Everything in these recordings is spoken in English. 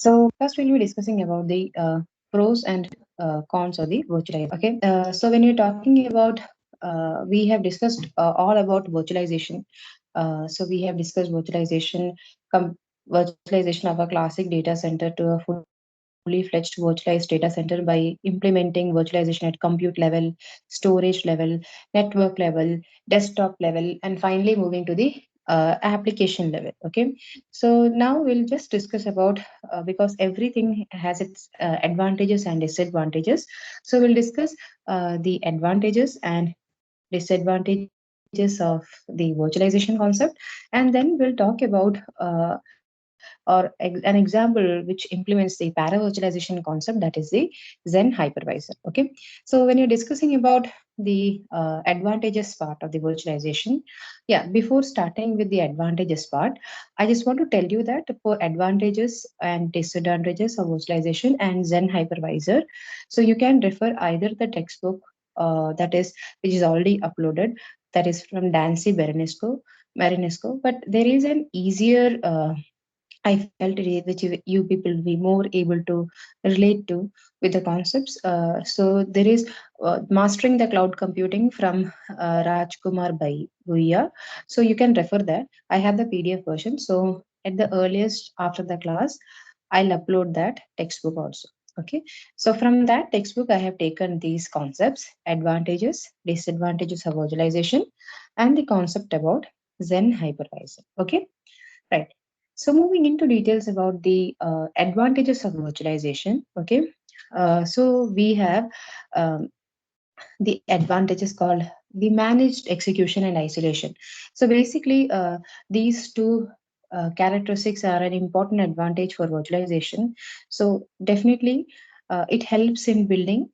So first we'll be discussing about the pros and cons of the virtualization. Okay, so when you're talking about, we have discussed all about virtualization. So we have discussed virtualization of a classic data center to a fully fledged virtualized data center by implementing virtualization at compute level, storage level, network level, desktop level, and finally moving to the application level. Okay, so now we'll just discuss about because everything has its advantages and disadvantages. So we'll discuss the advantages and disadvantages of the virtualization concept, and then we'll talk about an example which implements the para-virtualization concept, that is the Zen hypervisor. Okay, so when you're discussing about the advantages part of the virtualization, yeah, before starting with the advantages part, I just want to tell you that for advantages and disadvantages of virtualization and Zen hypervisor, so you can refer either the textbook that is which is already uploaded, that is from Dancy Marinesco, but there is an easier I felt it, which you people will be more able to relate to with the concepts. So there is Mastering the Cloud Computing from Rajkumar Bhuiya. So you can refer that. I have the PDF version. So at the earliest after the class, I'll upload that textbook also. Okay. So from that textbook, I have taken these concepts, advantages, disadvantages of virtualization, and the concept about Zen hypervisor. Okay. Right. So moving into details about the advantages of virtualization. Okay. So we have um, the advantages called the managed execution and isolation. So basically, these two characteristics are an important advantage for virtualization. So definitely, it helps in building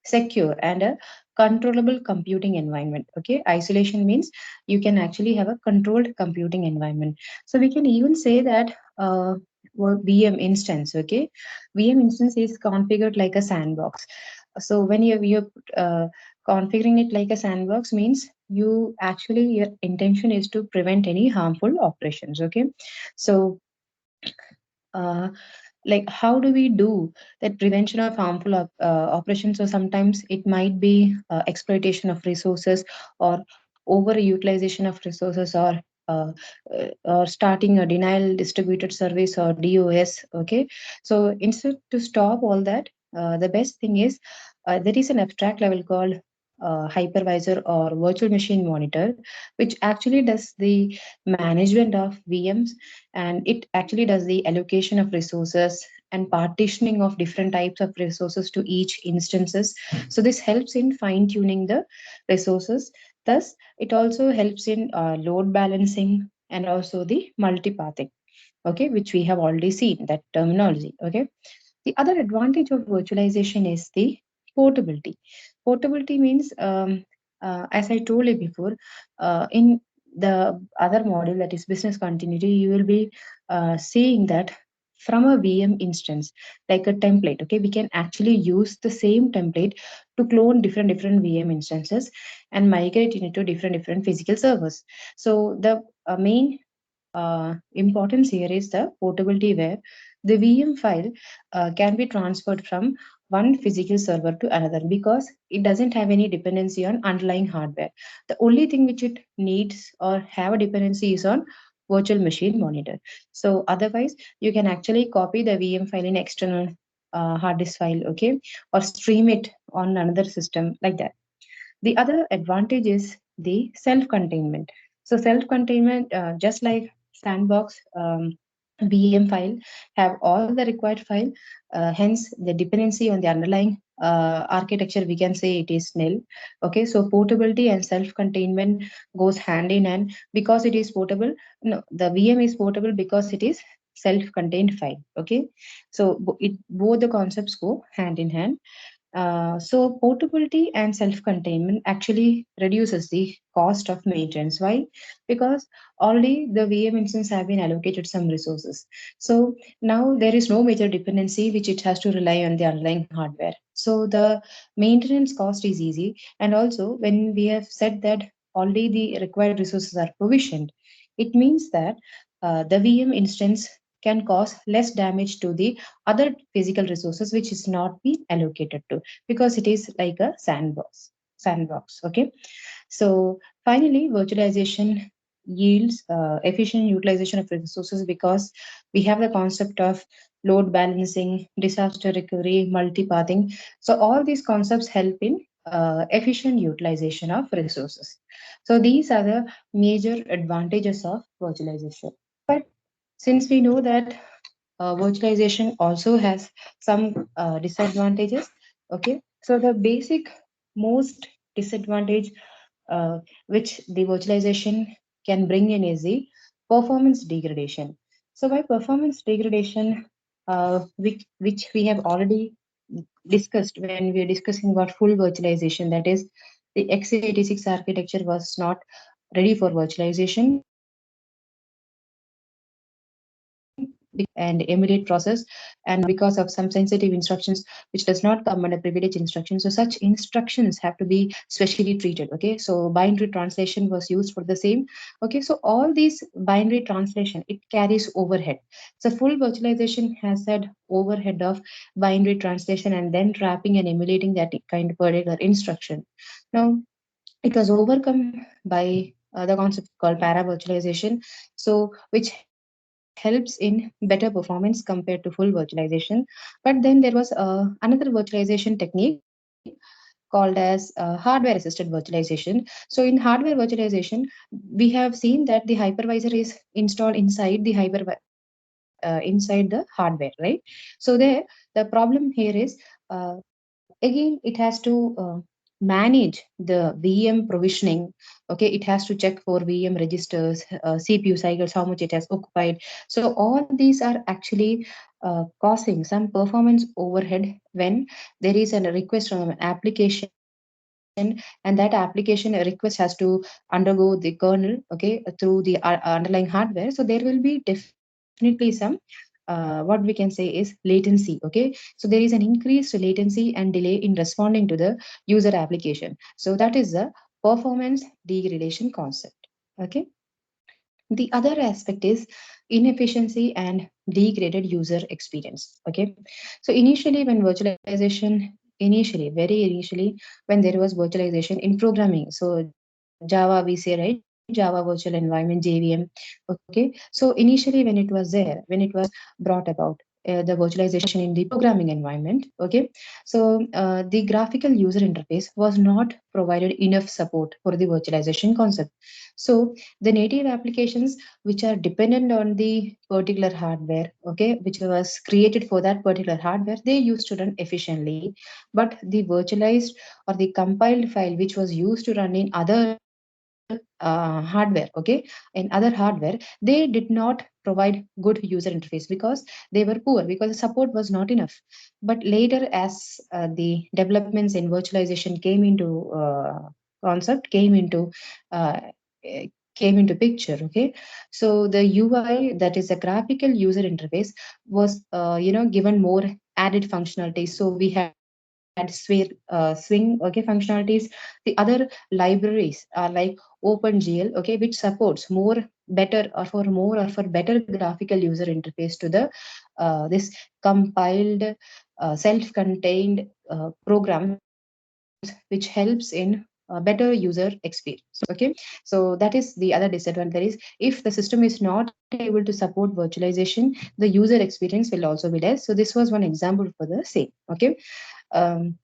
secure and a controllable computing environment. Okay, isolation means you can actually have a controlled computing environment. So we can even say that VM instance. Okay, VM instance is configured like a sandbox. So when you're configuring it like a sandbox means you actually your intention is to prevent any harmful operations. Okay, so uh, like how do we do that prevention of harmful operations? So sometimes it might be exploitation of resources or overutilization of resources, or starting a denial distributed service or DOS. Okay, so instead to stop all that, the best thing is there is an abstract level called hypervisor or virtual machine monitor, which actually does the management of VMs, and it actually does the allocation of resources and partitioning of different types of resources to each instances. So this helps in fine tuning the resources. Thus it also helps in load balancing and also the multipathing, okay, which we have already seen that terminology. Okay, the other advantage of virtualization is the portability. Portability means, as I told you before, in the other module, that is business continuity, you will be seeing that from a VM instance, like a template, okay, we can actually use the same template to clone different VM instances and migrate it into different physical servers. So the main importance here is the portability, where the VM file can be transferred from one physical server to another because it doesn't have any dependency on underlying hardware. The only thing which it needs or have a dependency is on virtual machine monitor. So otherwise, you can actually copy the VM file in external hard disk file, okay, or stream it on another system like that. The other advantage is the self-containment. So self-containment, just like Sandbox VM file, have all the required file. Hence, the dependency on the underlying architecture, we can say it is nil. Okay, so portability and self-containment goes hand in hand. Because it is portable, no, the VM is portable because it is self-contained file. Okay, so both the concepts go hand in hand. So portability and self-containment actually reduces the cost of maintenance. Why? Because already the VM instance have been allocated some resources. So now there is no major dependency which it has to rely on the underlying hardware. So the maintenance cost is easy. And also when we have said that already the required resources are provisioned, it means that the VM instance can cause less damage to the other physical resources which is not being allocated to, because it is like a sandbox. Okay, so finally, virtualization yields efficient utilization of resources because we have the concept of load balancing, disaster recovery, multipathing. So all these concepts help in efficient utilization of resources. So these are the major advantages of virtualization. But since we know that virtualization also has some disadvantages, okay, so the basic most disadvantage which the virtualization can bring in is the performance degradation. So by performance degradation, which we have already discussed when we are discussing about full virtualization, that is the x86 architecture was not ready for virtualization and immediate process, and because of some sensitive instructions which does not come under privilege instructions, so such instructions have to be specially treated. Okay, so binary translation was used for the same. Okay, so all these binary translation, it carries overhead. So full virtualization has that overhead of binary translation and then trapping and emulating that kind of particular instruction. Now it was overcome by the concept called para virtualization, so which helps in better performance compared to full virtualization. But then there was another virtualization technique called as hardware assisted virtualization. So in hardware virtualization, we have seen that the hypervisor is installed inside the inside the hardware, right? So there the problem here is again it has to manage the VM provisioning. Okay, it has to check for VM registers, CPU cycles, how much it has occupied. So all these are actually causing some performance overhead when there is a request from an application, and that application request has to undergo the kernel, okay, through the underlying hardware. So there will be definitely some what we can say is latency. Okay, so there is an increased latency and delay in responding to the user application. So that is the performance degradation concept. Okay, the other aspect is inefficiency and degraded user experience. Okay, so initially when virtualization, initially very initially when there was virtualization in programming, so Java we say, right, Java virtual environment, JVM. Okay, so initially when it was there, when it was brought about, the virtualization in the programming environment. Okay, so the graphical user interface was not provided enough support for the virtualization concept. So the native applications which are dependent on the particular hardware, okay, which was created for that particular hardware, they used to run efficiently. But the virtualized or the compiled file which was used to run in other hardware, okay, in other hardware, they did not provide good user interface because they were poor, because the support was not enough. But later, as the developments in virtualization came into concept, uh, eh, came into picture. Okay, so the UI, that is a graphical user interface, was given more added functionalities. So we had swing, okay, functionalities. The other libraries are like OpenGL, okay, which supports more better or for more or for better graphical user interface to the this compiled self-contained programs, which helps in better user experience. Okay, so that is the other disadvantage, is if the system is not able to support virtualization, the user experience will also be less. So this was one example for the same. Okay, um,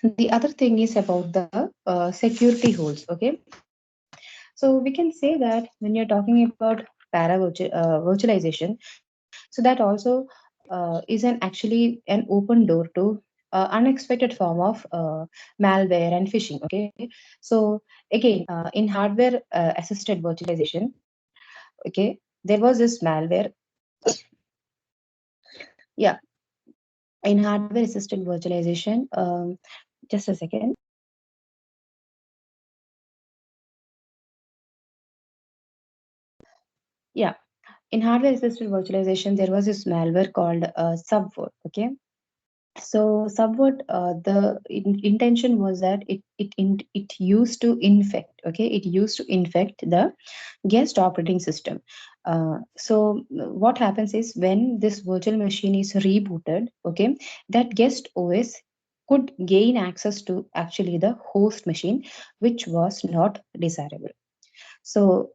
the other thing is about the security holes. Okay, so we can say that when you're talking about virtualization, so that also is an actually an open door to unexpected form of malware and phishing. Okay, so again, in hardware assisted virtualization, okay, there was this malware. Yeah, in hardware assisted virtualization, just a second. Yeah, in hardware assisted virtualization, there was this malware called Subvert. Okay, So somewhat the intention was that it used to infect, okay, it used to infect the guest operating system. What happens is when this virtual machine is rebooted, okay, that guest OS could gain access to actually the host machine, which was not desirable. So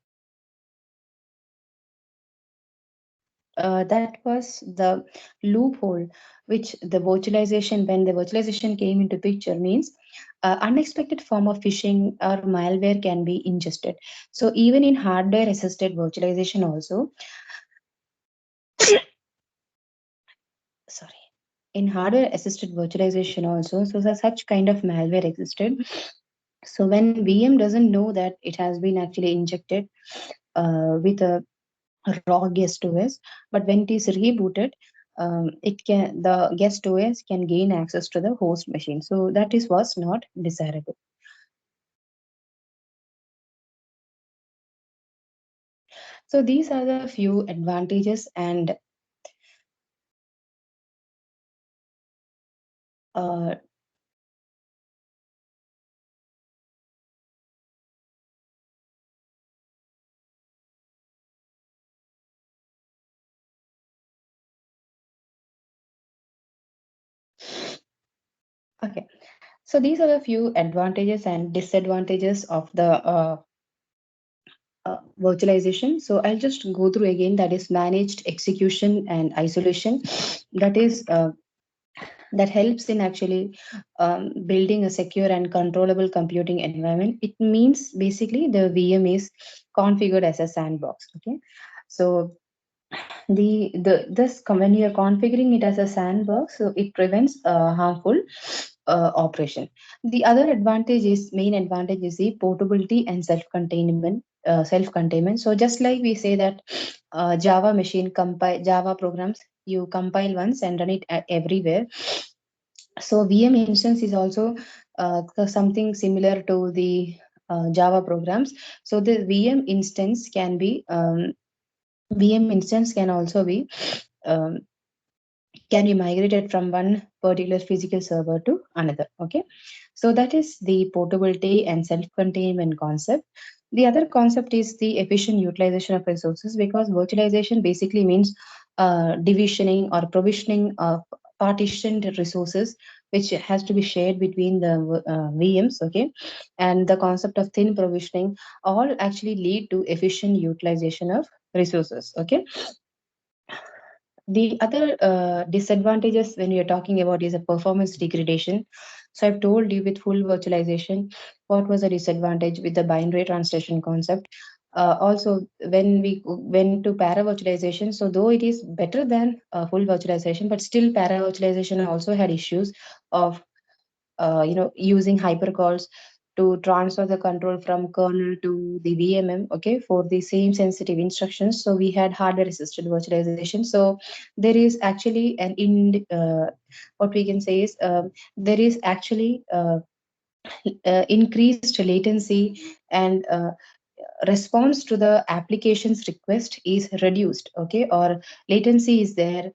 that was the loophole which the virtualization, when the virtualization came into picture, means unexpected form of phishing or malware can be ingested. So even in hardware assisted virtualization also, sorry, in hardware assisted virtualization also, so such kind of malware existed. So when VM doesn't know that it has been actually injected with a raw guest OS, but when it is rebooted, it can, the guest OS can gain access to the host machine. So that is was not desirable. So these are the few advantages and uh, okay. So these are the few advantages and disadvantages of the virtualization. So I'll just go through again, that is managed execution and isolation. That is that helps in actually building a secure and controllable computing environment. It means basically the VM is configured as a sandbox. Okay, so when you are configuring it as a sandbox, so it prevents harmful operation. The other advantage is, main advantage is the portability and self-containment. Self-containment. So just like we say that Java machine compile Java programs, you compile once and run it everywhere. So VM instance is also something similar to the Java programs. So the VM instance can also be um, can be migrated from one particular physical server to another. Okay, so that is the portability and self-containment concept. The other concept is the efficient utilization of resources, because virtualization basically means divisioning or provisioning of partitioned resources, which has to be shared between the VMs. Okay, and the concept of thin provisioning all actually lead to efficient utilization of resources. Okay, the other disadvantages when we are talking about is a performance degradation. So I've told you with full virtualization, what was the disadvantage with the binary translation concept. Also, when we went to para virtualization, so though it is better than full virtualization, but still para virtualization also had issues of using hypercalls to transfer the control from kernel to the VMM, okay, for the same sensitive instructions. So we had hardware assisted virtualization. So there is actually what we can say is there is actually increased latency, and response to the application's request is reduced, okay, or latency is there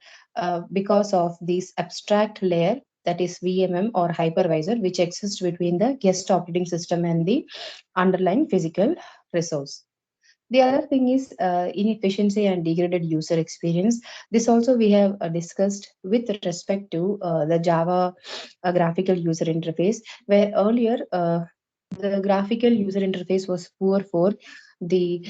because of this abstract layer, that is VMM or hypervisor, which exists between the guest operating system and the underlying physical resource. The other thing is inefficiency and degraded user experience. This also we have discussed with respect to the Java graphical user interface, where earlier the graphical user interface was poor for the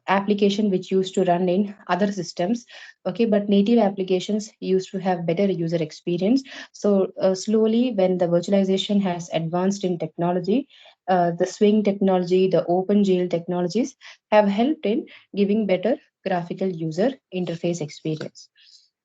application which used to run in other systems. Okay, but native applications used to have better user experience. So slowly, when the virtualization has advanced in technology, the swing technology, the OpenGL technologies have helped in giving better graphical user interface experience.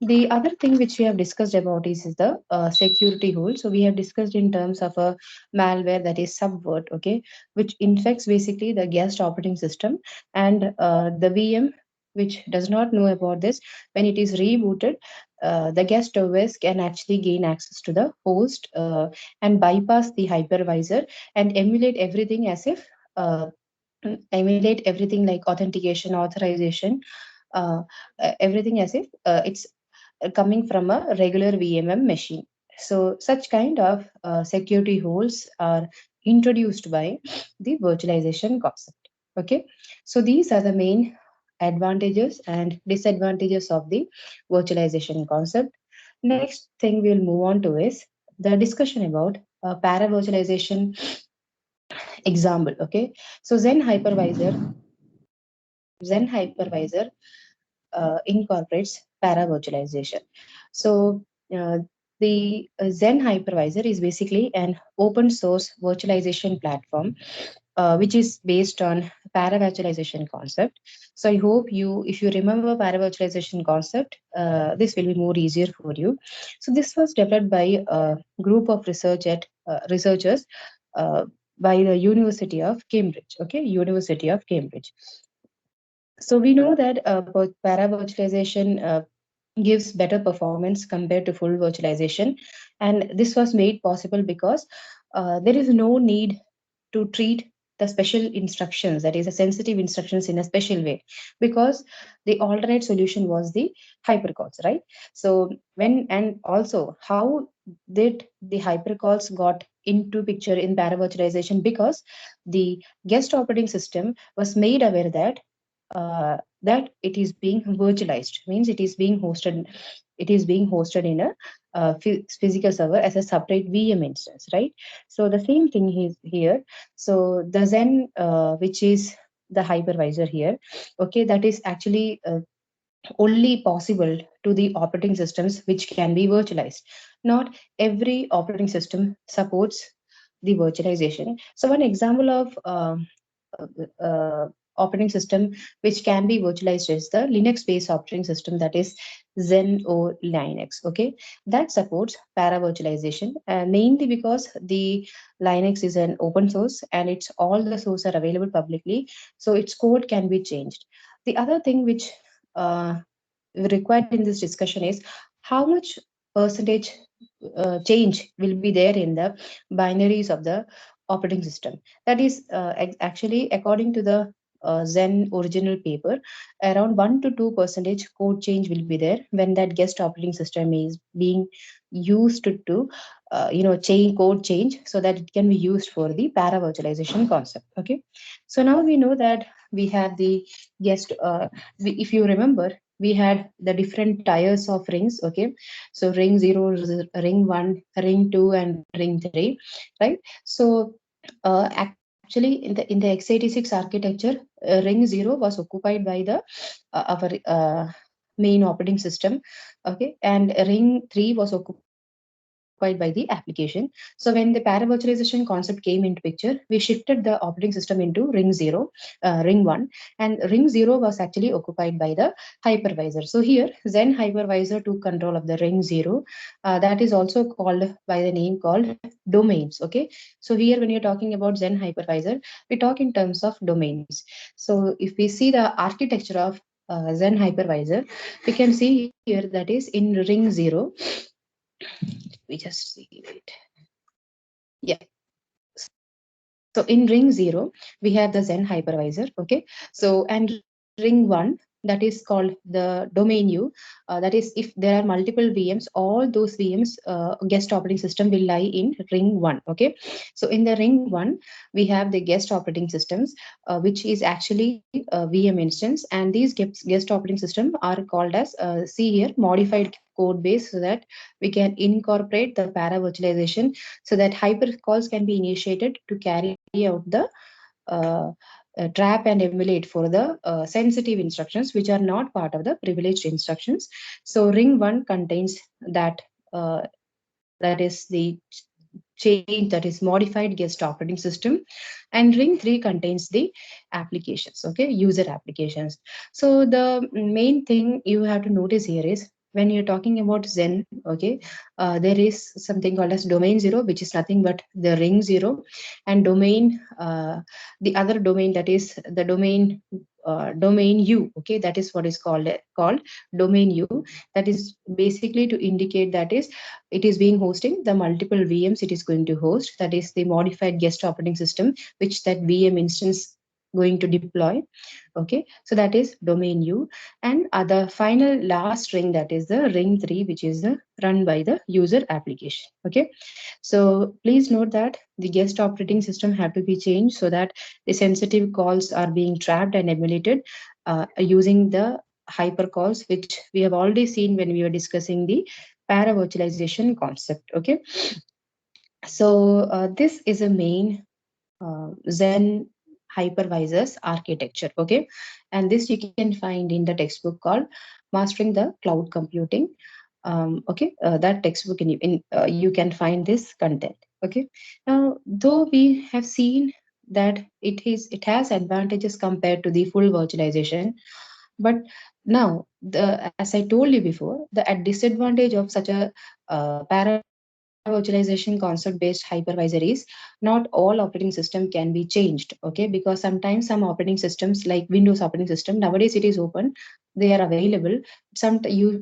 The other thing which we have discussed about is the security hole. So we have discussed in terms of a malware, that is subvert, okay, which infects basically the guest operating system, and the VM, which does not know about this, when it is rebooted, the guest OS can actually gain access to the host and bypass the hypervisor and emulate everything as if emulate everything like authentication, authorization, uh, everything as if it's coming from a regular VMM machine. So such kind of security holes are introduced by the virtualization concept. Okay, so these are the main advantages and disadvantages of the virtualization concept. Next thing we'll move on to is the discussion about para virtualization example. Okay, so Zen hypervisor incorporates para virtualization. So uh, the Zen hypervisor is basically an open source virtualization platform which is based on para virtualization concept. So I hope if you remember para virtualization concept, this will be more easier for you. So this was developed by a group of researchers uh, by the University of Cambridge. Okay, University of Cambridge. So we know that para virtualization gives better performance compared to full virtualization, and this was made possible because there is no need to treat the special instructions, that is, the sensitive instructions, in a special way, because the alternate solution was the hypercalls, right? So when, and also how did the hypercalls got into picture in para virtualization? Because the guest operating system was made aware that it is being virtualized, means it is being hosted in a physical server as a separate VM instance, right? So the same thing is here. So the Zen, which is the hypervisor here, okay, that is actually only possible to the operating systems which can be virtualized. Not every operating system supports the virtualization. So one example of operating system which can be virtualized is the Linux-based operating system, that is Zen or Linux. Okay, that supports para virtualization, mainly because the Linux is an open source and it's all the sources are available publicly, so its code can be changed. The other thing which uh, required in this discussion is how much percentage change will be there in the binaries of the operating system. That is actually, according to the Zen original paper, around 1 to 2% code change will be there when that guest operating system is being used to change code change, so that it can be used for the para virtualization concept. Okay, so now we know that we have the guest. If you remember, we had the different tiers of rings. Okay, so ring 0, ring 1, ring 2, and ring 3, right? So actually in the x86 architecture, ring 0 was occupied by the our main operating system. Okay, and ring 3 was occupied by the application. So when the para virtualization concept came into picture, we shifted the operating system into ring 0, ring 1, and ring 0 was actually occupied by the hypervisor. So here Zen hypervisor took control of the ring 0. That is also called by the name called domains. Okay, so here when you're talking about Zen hypervisor, we talk in terms of domains. So if we see the architecture of Zen hypervisor, we can see here that is in ring 0. We just see it. Yeah. So in ring 0, we have the Zen hypervisor. Okay. So, and ring 1, that is called the domain U. That is, if there are multiple VMs, all those VMs guest operating system will lie in ring 1. Okay. So in the ring 1, we have the guest operating systems, which is actually a VM instance. And these guest operating system are called as, see here, modified code base, so that we can incorporate the para virtualization, so that hypercalls can be initiated to carry out the uh, trap and emulate for the sensitive instructions which are not part of the privileged instructions. So ring 1 contains that, that is the change, that is modified guest operating system, and ring 3 contains the applications, okay, user applications. So the main thing you have to notice here is, when you're talking about Zen, okay, there is something called as domain 0, which is nothing but the ring 0, and the other domain, that is the domain U. Okay, that is what is called domain U. That is basically to indicate that is it is being hosting the multiple VMs it is going to host. That is the modified guest operating system, which that VM instance going to deploy. Okay, so that is domain U. And the final last ring, that is the ring 3, which is the run by the user application. Okay, so please note that the guest operating system have to be changed so that the sensitive calls are being trapped and emulated using the hypercalls, which we have already seen when we were discussing the para virtualization concept. Okay, so this is a main Zen hypervisors architecture. Okay, and this you can find in the textbook called Mastering the Cloud Computing. Okay, that textbook you can find this content. Okay, now though we have seen that it has advantages compared to the full virtualization, but now as I told you before, the disadvantage of such a para virtualization concept based hypervisor is not all operating system can be changed. Okay, because sometimes some operating systems like Windows operating system, nowadays it is open, they are available.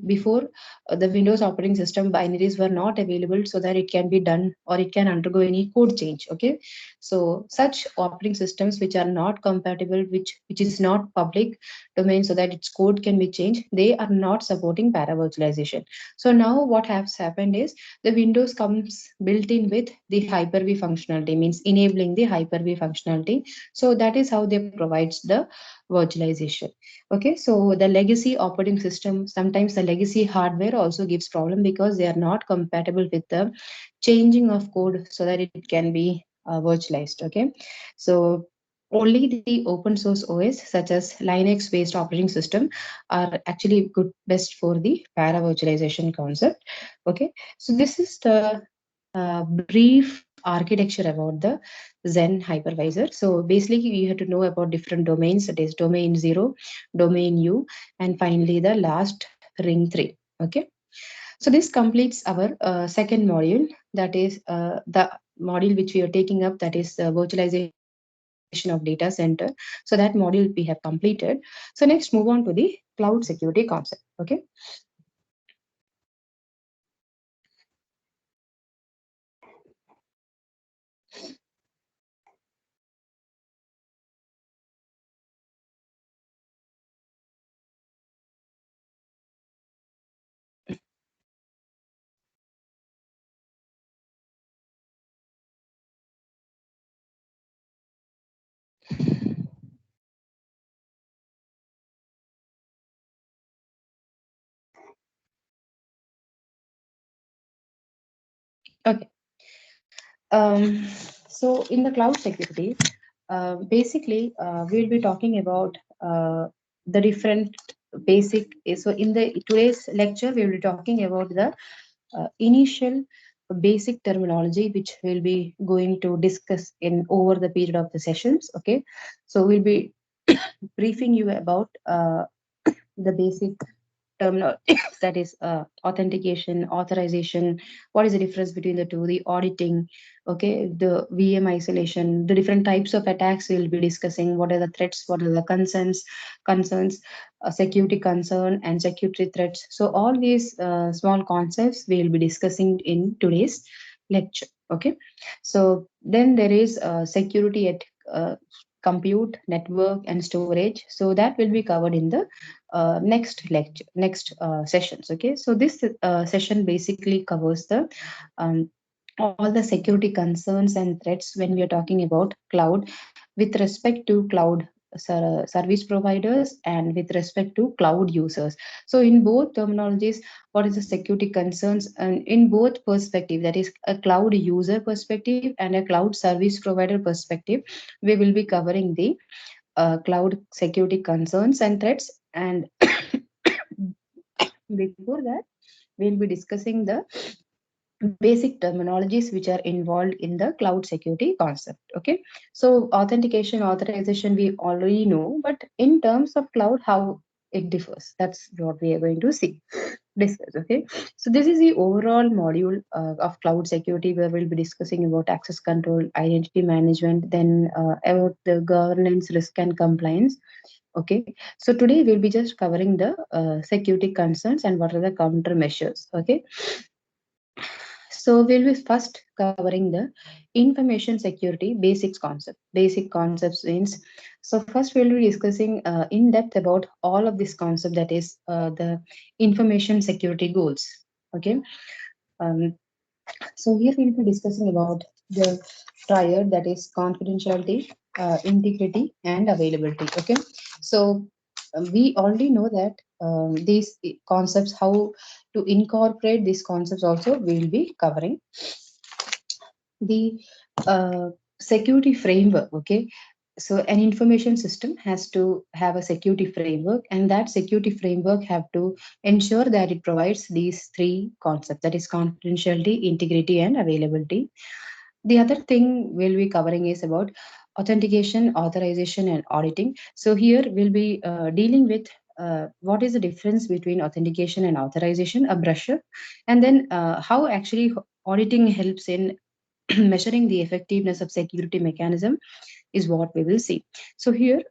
Before, the Windows operating system binaries were not available so that it can be done or it can undergo any code change. Okay, so such operating systems which are not compatible, which is not public domain so that its code can be changed, they are not supporting para virtualization. So now what has happened is the Windows comes built in with the Hyper-V functionality, means enabling the Hyper-V functionality. So that is how they provides the virtualization. Okay, so the legacy operating system, sometimes the legacy hardware also gives problem because they are not compatible with the changing of code so that it can be virtualized. Okay, so only the open source OS such as Linux based operating system are actually good best for the para virtualization concept. Okay, so this is the brief architecture about the Zen hypervisor. So basically, you have to know about different domains. That is domain 0, domain U, and finally the last ring 3. Okay. So this completes our second module. That is the module which we are taking up. That is the virtualization of data center. So that module we have completed. So next, move on to the cloud security concept. Okay. Okay. Um, so in the cloud security, we'll be talking about the different basic. So in the today's lecture, we will be talking about the initial basic terminology, which we'll be going to discuss in over the period of the sessions. Okay, so we'll be briefing you about the basic terminal that is authentication, authorization, what is the difference between the two, the auditing, okay, the VM isolation, the different types of attacks we'll be discussing, what are the threats, what are the concerns, security concern and security threats. So all these small concepts we'll be discussing in today's lecture. Okay, so then there is security at compute, network and storage. So that will be covered in the next lecture, next sessions. Okay, so this session basically covers the um, all the security concerns and threats when we are talking about cloud with respect to cloud service providers and with respect to cloud users. So in both terminologies, what is the security concerns, and in both perspective, that is a cloud user perspective and a cloud service provider perspective, we will be covering the cloud security concerns and threats. And before that, we'll be discussing the basic terminologies which are involved in the cloud security concept. Okay, so authentication, authorization, we already know, but in terms of cloud, how it differs, that's what we are going to see discuss. Okay, so this is the overall module of cloud security, where we'll be discussing about access control, identity management, then about the governance, risk and compliance. Okay, so today we'll be just covering the security concerns and what are the countermeasures. Okay, So we'll be first covering the information security basics concept. Basic concepts means, so first we'll be discussing in depth about all of this concept, that is the information security goals. Okay. Um, so here we'll be discussing about the triad, that is confidentiality, integrity, and availability. Okay. So we already know that these concepts, how to incorporate these concepts also we'll be covering. The uh, security framework. Okay. So an information system has to have a security framework, and that security framework have to ensure that it provides these three concepts, that is confidentiality, integrity, and availability. The other thing we'll be covering is about authentication, authorization, and auditing. So here we'll be dealing with what is the difference between authentication and authorization, a brochure, and then how actually auditing helps in measuring the effectiveness of security mechanism is what we will see. So here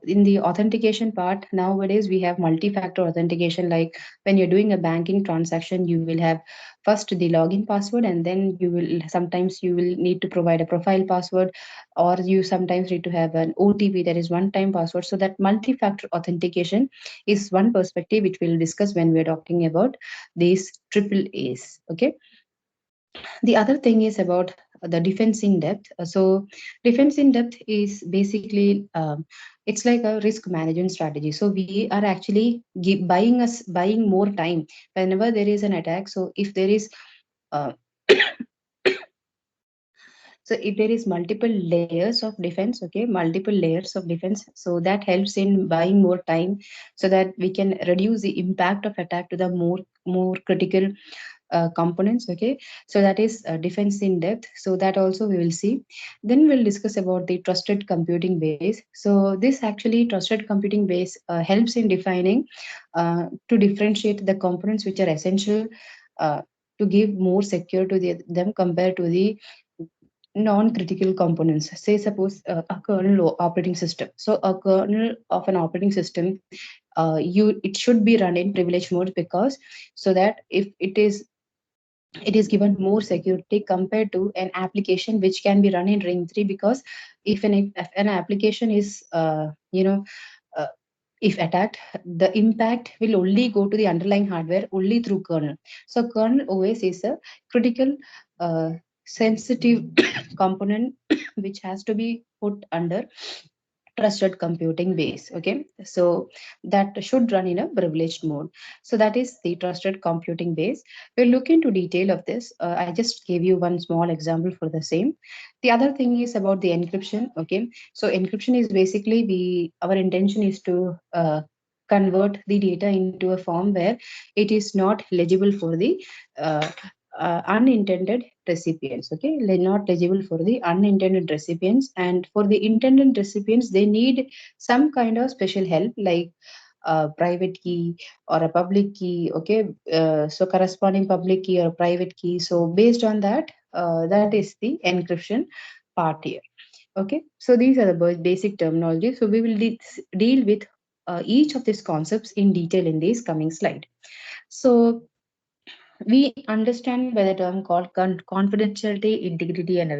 in the authentication part, nowadays we have multi-factor authentication. Like when you're doing a banking transaction, you will have first the login password, and then you will sometimes you will need to provide a profile password, or you sometimes need to have an OTP, that is one time password. So that multi-factor authentication is one perspective which we'll discuss when we're talking about these triple A's. Okay. The other thing is about the defense in depth. So defense in depth is basically it's like a risk management strategy. So we are actually buying more time whenever there is an attack. So if there is uh, so if there is multiple layers of defense, okay, multiple layers of defense, so that helps in buying more time, so that we can reduce the impact of attack to the more critical components. Okay. So that is defense in depth, so that also we will see. Then we'll discuss about the trusted computing base. So this actually trusted computing base helps in defining to differentiate the components which are essential uh, to give more secure to them compared to the non-critical components. Say suppose a kernel operating system. So a kernel of an operating system, you it should be run in privilege mode, because so that if it is given more security compared to an application which can be run in ring 3, because if an application is uh, if attacked, the impact will only go to the underlying hardware only through kernel. So kernel OS is a critical sensitive component which has to be put under trusted computing base. Okay. So that should run in a privileged mode. So that is the trusted computing base. We'll look into detail of this. I just gave you one small example for the same. The other thing is about the encryption. Okay. So encryption is basically our intention is to convert the data into a form where it is not legible for the uh, unintended recipients. Okay. Not legible for the unintended recipients, and for the intended recipients they need some kind of special help, like a private key or a public key. Okay. So corresponding public key or private key, so based on that, that is the encryption part here. Okay. So these are the basic terminology. So we will deal with each of these concepts in detail in this coming slide. So we understand by the term called confidentiality, integrity, and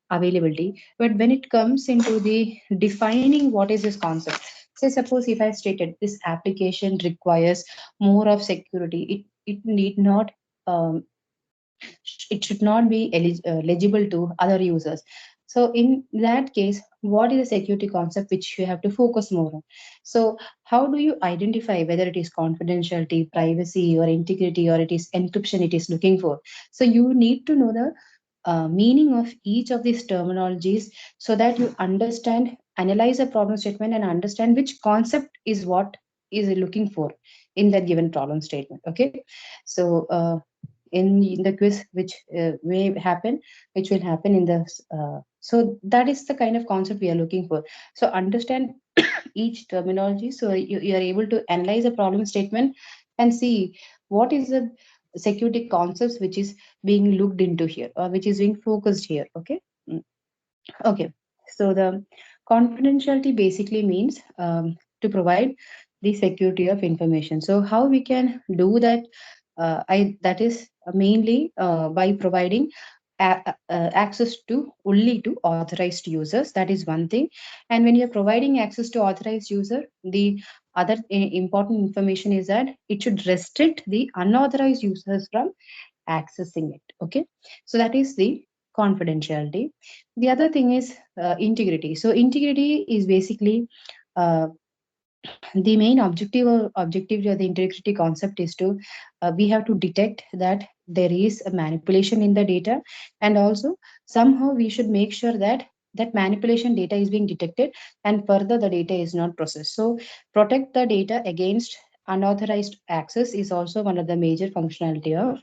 availability. But when it comes into the defining what is this concept, say suppose if I stated this application requires more of security, it need not um, it should not be legible to other users. So in that case, what is the security concept which you have to focus more on? So how do you identify whether it is confidentiality, privacy, or integrity, or it is encryption it is looking for? So you need to know the meaning of each of these terminologies, so that you understand, analyze a problem statement, and understand which concept is what is it looking for in that given problem statement. Okay. So in the quiz which which will happen in the so that is the kind of concept we are looking for. So understand each terminology, so you are able to analyze a problem statement and see what is the security concepts which is being looked into here, or which is being focused here. Okay. Mm. Okay. So the confidentiality basically means to provide the security of information. So how we can do that? that is mainly by providing access to only to authorized users. That is one thing. And when you're providing access to authorized user, the other important information is that it should restrict the unauthorized users from accessing it. Okay, so that is the confidentiality. The other thing is integrity. So integrity is basically uh, the main objective of the integrity concept is to we have to detect that there is a manipulation in the data, and also somehow we should make sure that that manipulation data is being detected and further the data is not processed. So protect the data against unauthorized access is also one of the major functionality of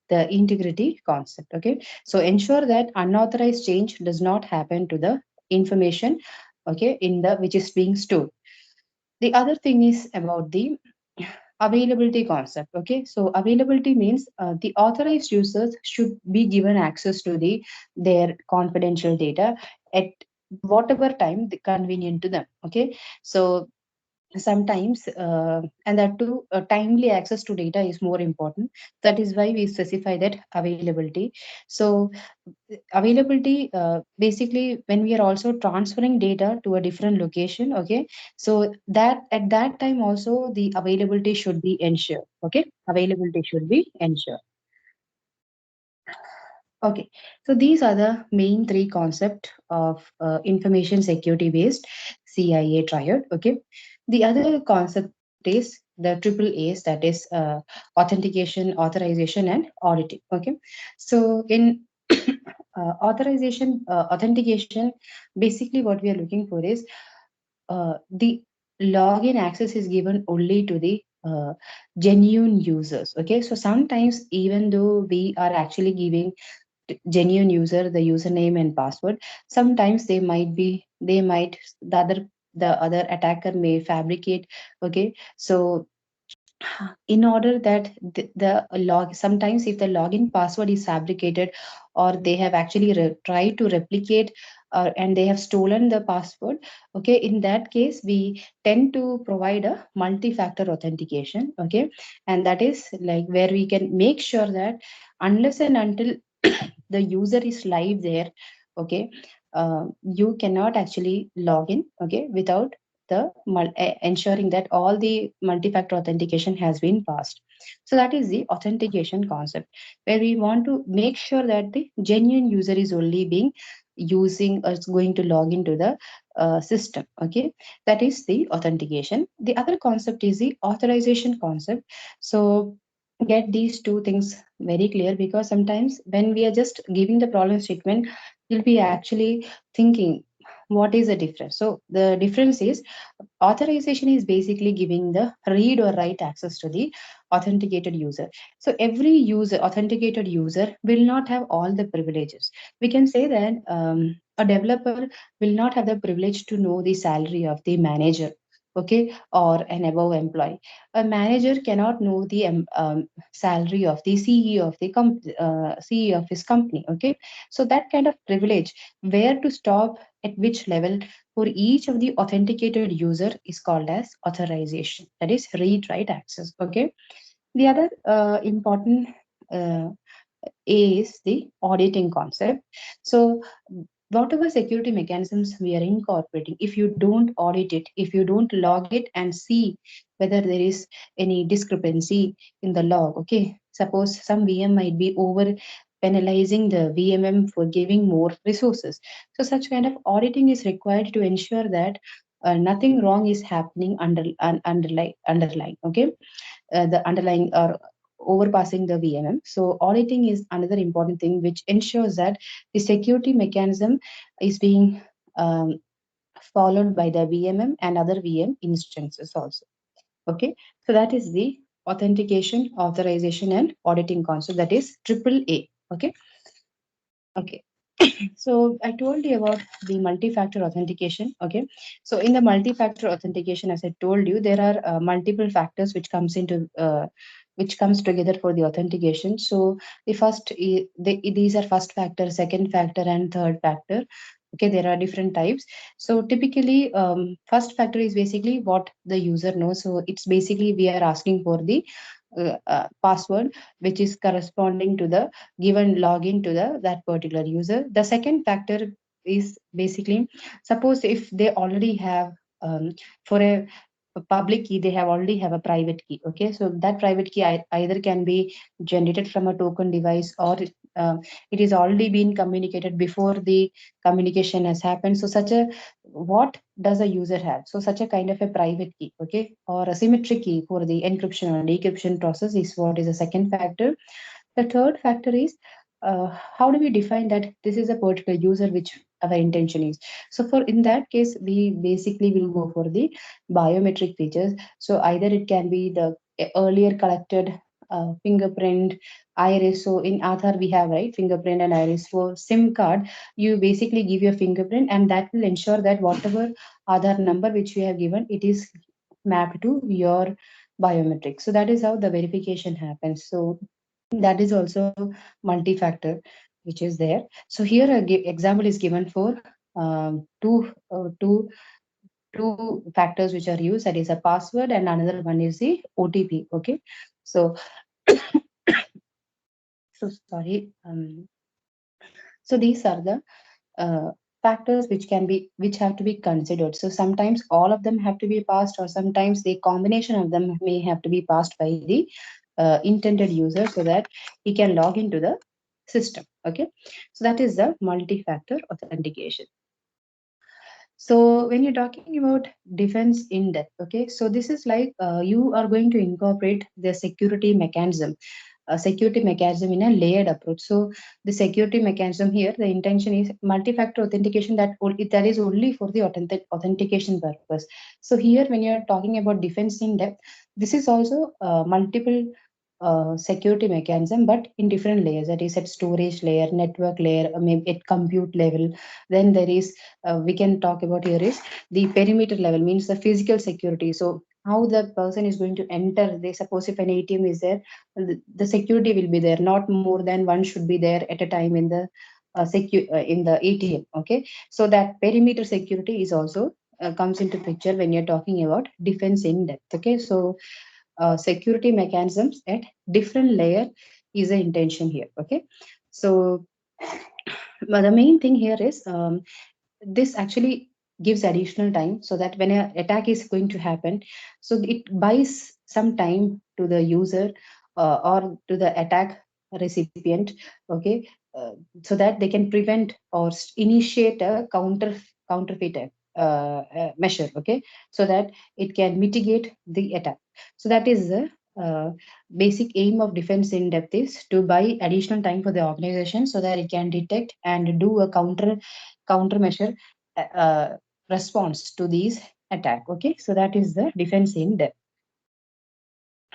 the integrity concept. Okay, so ensure that unauthorized change does not happen to the information, okay, in the which is being stored. The other thing is about the availability concept. Okay, so availability means the authorized users should be given access to the their confidential data at whatever time convenient to them. Okay, so sometimes and that too timely access to data is more important. That is why we specify that availability. So availability basically when we are also transferring data to a different location. Okay, so that at that time also the availability should be ensured. Okay, availability should be ensured. Okay, so these are the main three concept of information security based CIA triad. Okay, the other concept is the triple A's, that is authentication, authorization, and auditing. Okay, so in authentication, basically what we are looking for is the login access is given only to the genuine users. Okay, so sometimes even though we are actually giving genuine user the username and password, sometimes they might the other attacker may fabricate. Okay, so in order that the log sometimes if the login password is fabricated or they have actually tried to replicate and they have stolen the password. Okay, in that case we tend to provide a multi-factor authentication. Okay, and that is like where we can make sure that unless and until the user is live there. Okay, you cannot actually log in, okay, without ensuring that all the multi-factor authentication has been passed. So that is the authentication concept, where we want to make sure that the genuine user is only being using or is going to log into the system. Okay, that is the authentication. The other concept is the authorization concept. So get these two things very clear, because sometimes when we are just giving the problem statement, you'll be actually thinking what is the difference. So the difference is authorization is basically giving the read or write access to the authenticated user. So every user, authenticated user, will not have all the privileges. We can say that a developer will not have the privilege to know the salary of the manager, okay, or an above employee. A manager cannot know the salary of the CEO of the CEO of his company. Okay, so that kind of privilege, where to stop, at which level, for each of the authenticated user is called as authorization. That is read write access. Okay. The other important uh, is the auditing concept. So whatever security mechanisms we are incorporating, if you don't audit it, if you don't log it and see whether there is any discrepancy in the log. Okay, suppose some VM might be over penalizing the VMM for giving more resources. So such kind of auditing is required to ensure that nothing wrong is happening underlying. Okay, the underlying or overpassing the VMM. So auditing is another important thing which ensures that the security mechanism is being followed by the VMM and other VM instances also. Okay, so that is the authentication, authorization, and auditing concept. That is triple A. Okay, okay. So I told you about the multi-factor authentication. Okay, so in the multi-factor authentication, as I told you, there are multiple factors which comes together for the authentication. So the these are first factor, second factor, and third factor. Okay, there are different types. So typically, first factor is basically what the user knows. So it's basically we are asking for the password which is corresponding to the given login to the that particular user. The second factor is basically, suppose if they already have for a public key, they have already have a private key. Okay, so that private key either can be generated from a token device, or it is already been communicated before the communication has happened. So such a, what does a user have? So such a kind of a private key, okay, or a symmetric key for the encryption or decryption process is what is the second factor. The third factor is, how do we define that this is a particular user which our intention is? So for in that case, we basically will go for the biometric features. So either it can be the earlier collected fingerprint, iris. So in Aadhaar we have, right, fingerprint and iris. For SIM card, you basically give your fingerprint, and that will ensure that whatever Aadhaar number which you have given, it is mapped to your biometric. So that is how the verification happens. So that is also multi-factor which is there. So here a example is given for two factors which are used, that is a password and another one is the OTP. Okay, so so sorry, so these are the uh, factors which can be, which have to be considered. So sometimes all of them have to be passed, or sometimes the combination of them may have to be passed by the intended user so that he can log into the system. Okay, so that is the multi-factor authentication. So when you're talking about defense in depth, okay, so this is like you are going to incorporate the security mechanism, a security mechanism in a layered approach. So the security mechanism here, the intention is multi-factor authentication, that is only for the authentication purpose. So here, when you're talking about defense in depth, this is also multiple security mechanism, but in different layers. That is at storage layer, network layer, maybe at compute level. Then there is we can talk about here is the perimeter level, means the physical security. So how the person is going to enter. They suppose if an ATM is there, the security will be there. Not more than one should be there at a time in the in the ATM. Okay, so that perimeter security is also comes into picture when you're talking about defense in depth. Okay, so security mechanisms at different layer is the intention here. Okay, so but the main thing here is this actually gives additional time, so that when an attack is going to happen, so it buys some time to the user or to the attack recipient. Okay, so that they can prevent or initiate a counterfeit measure. Okay, so that it can mitigate the attack. So that is the uh, basic aim of defense in depth, is to buy additional time for the organization so that it can detect and do a countermeasure uh, response to these attack. Okay, so that is the defense in depth.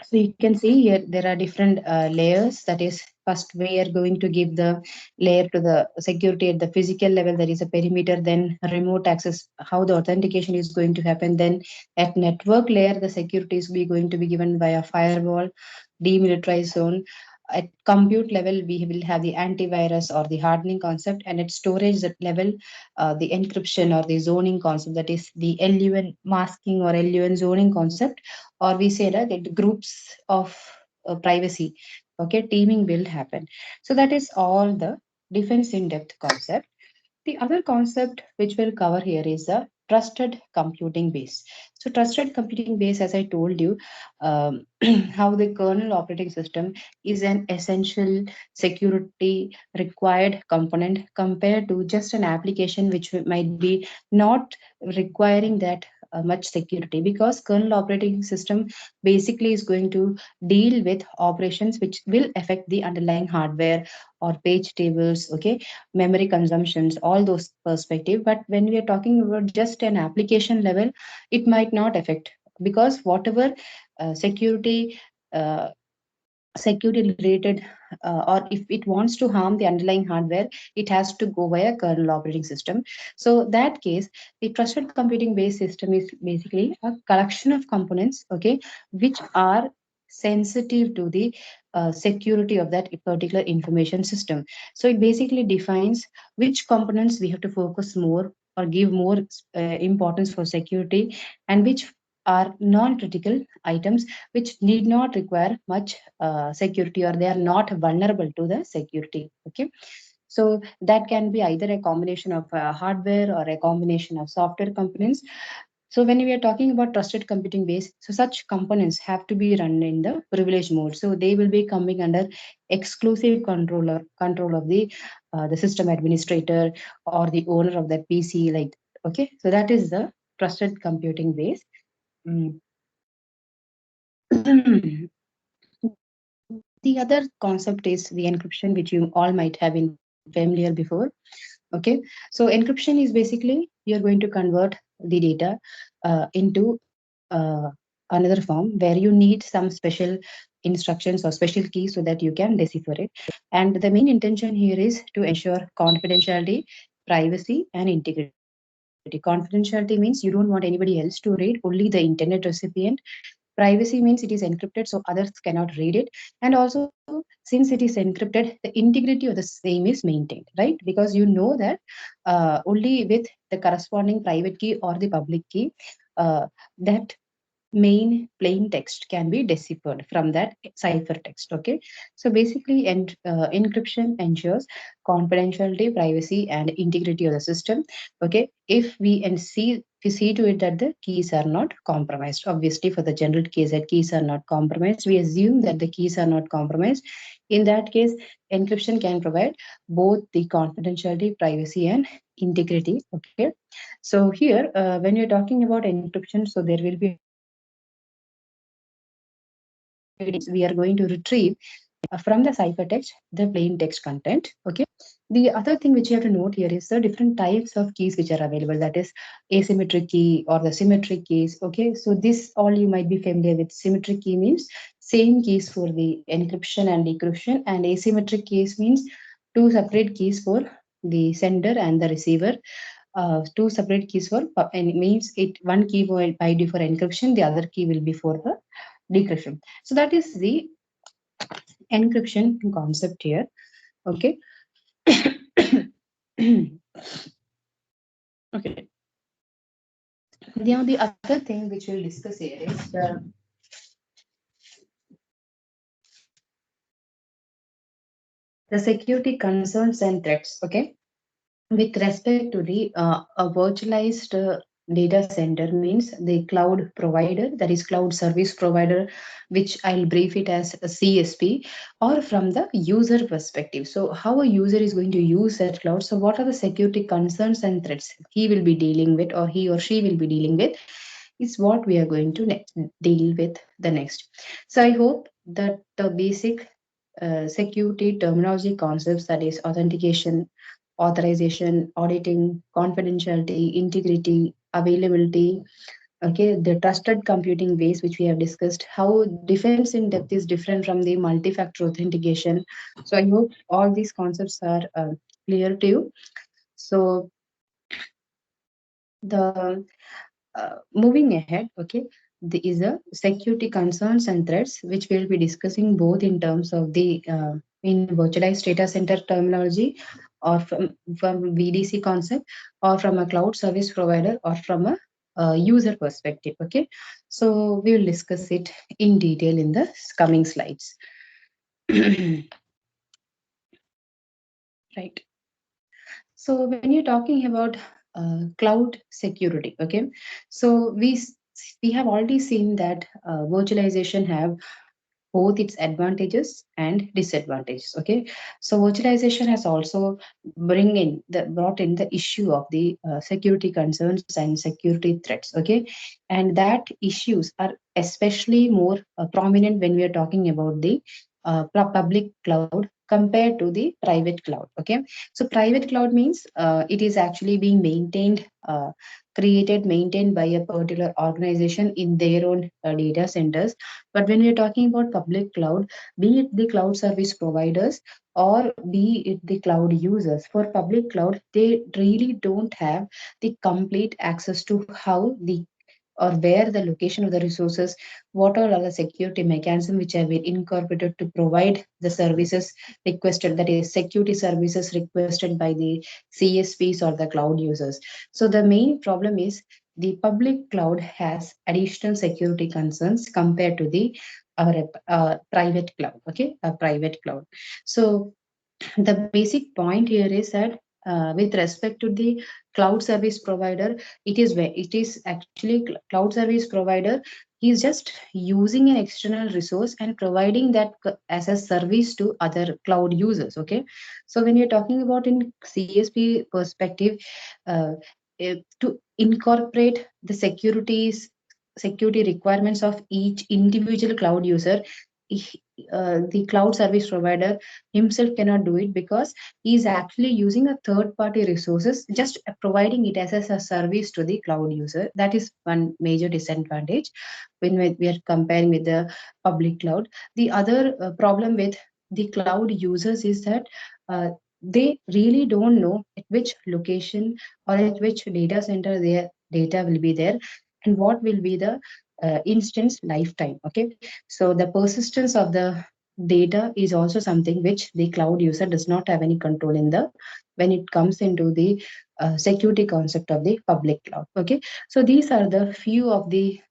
So you can see here there are different layers. That is, first we are going to give the layer to the security at the physical level, there is a perimeter, then remote access, how the authentication is going to happen. Then at network layer, the security is going to be given via firewall, demilitarized zone. At compute level, we will have the antivirus or the hardening concept, and at storage level, the encryption or the zoning concept, that is the LUN masking or LUN zoning concept, or we say that the groups of privacy. Okay, teaming will happen. So that is all the defense in depth concept. The other concept which we'll cover here is the trusted computing base. So trusted computing base, as I told you, how the kernel operating system is an essential security required component compared to just an application which might be not requiring that much security, because kernel operating system basically is going to deal with operations which will affect the underlying hardware or page tables. Okay, memory consumptions, all those perspective. But when we are talking about just an application level, it might not affect, because whatever security uh, security related or if it wants to harm the underlying hardware, it has to go via kernel operating system. So that case, the trusted computing based system is basically a collection of components, okay, which are sensitive to the security of that particular information system. So it basically defines which components we have to focus more or give more importance for security, and which are non-critical items which need not require much security, or they are not vulnerable to the security. Okay, so that can be either a combination of hardware or a combination of software components. So when we are talking about trusted computing base, so such components have to be run in the privilege mode. So they will be coming under exclusive control of the system administrator or the owner of that PC. Like, okay, so that is the trusted computing base. Mm. The other concept is the encryption, which you all might have been familiar before. Okay, so encryption is basically you're going to convert the data into another form where you need some special instructions or special keys so that you can decipher it. And the main intention here is to ensure confidentiality, privacy, and integrity. Confidentiality means you don't want anybody else to read, only the internet recipient. Privacy means it is encrypted, so others cannot read it. And also, since it is encrypted, the integrity of the same is maintained, right? Because you know that only with the corresponding private key or the public key, that main plain text can be deciphered from that ciphertext. Okay, so basically, encryption ensures confidentiality, privacy, and integrity of the system. Okay, if we and see we see to it that the keys are not compromised. Obviously, for the general case that keys are not compromised, we assume that the keys are not compromised. In that case, encryption can provide both the confidentiality, privacy, and integrity. Okay, so here, when you're talking about encryption, so there will be a few details we are going to retrieve from the ciphertext, the plain text content. Okay. The other thing which you have to note here is the different types of keys which are available. That is asymmetric key or the symmetric keys. Okay. So this all you might be familiar with. Symmetric key means same keys for the encryption and decryption, and asymmetric keys means two separate keys for the sender and the receiver. Two separate keys for and it means it one key might be for encryption, the other key will be for the decryption. So that is the encryption concept here. Okay. Okay. Now the other thing which we'll discuss here is the security concerns and threats. Okay, with respect to the a virtualized data center means the cloud provider, that is cloud service provider, which I'll brief it as a CSP, or from the user perspective. So how a user is going to use that cloud, so what are the security concerns and threats he will be dealing with, or he or she will be dealing with, is what we are going to deal with the next. So I hope that the basic security terminology concepts, that is authentication, authorization, auditing, confidentiality, integrity, availability, okay, the trusted computing base, which we have discussed, how defense in depth is different from the multi-factor authentication. So I hope all these concepts are clear to you. So the moving ahead, okay, there is a security concerns and threats, which we'll be discussing both in terms of the in virtualized data center terminology, or from VDC concept, or from a cloud service provider, or from a user perspective. Okay, so we will discuss it in detail in the coming slides. Right. So when you're talking about cloud security, okay, so we have already seen that virtualization have both its advantages and disadvantages. Okay, so virtualization has also brought in the issue of the security concerns and security threats. Okay, and that issues are especially more prominent when we are talking about the public cloud compared to the private cloud. Okay, so private cloud means it is actually being maintained, created, maintained by a particular organization in their own data centers. But when we're talking about public cloud, be it the cloud service providers or be it the cloud users, for public cloud, they really don't have the complete access to how the or where the location of the resources, what are all the security mechanisms which have been incorporated to provide the services requested, that is security services requested by the CSPs or the cloud users. So the main problem is the public cloud has additional security concerns compared to the our private cloud. Okay, a private cloud. So the basic point here is that with respect to the cloud service provider, it is actually cloud service provider is just using an external resource and providing that as a service to other cloud users. Okay, so when you're talking about in CSP perspective, uh, to incorporate the security requirements of each individual cloud user, the cloud service provider himself cannot do it because he is actually using a third party resources, just providing it as a service to the cloud user. That is one major disadvantage when we are comparing with the public cloud. The other problem with the cloud users is that uh, they really don't know at which location or at which data center their data will be there, and what will be the instance lifetime. Okay, so the persistence of the data is also something which the cloud user does not have any control in the when it comes into the security concept of the public cloud. Okay, so these are the few of the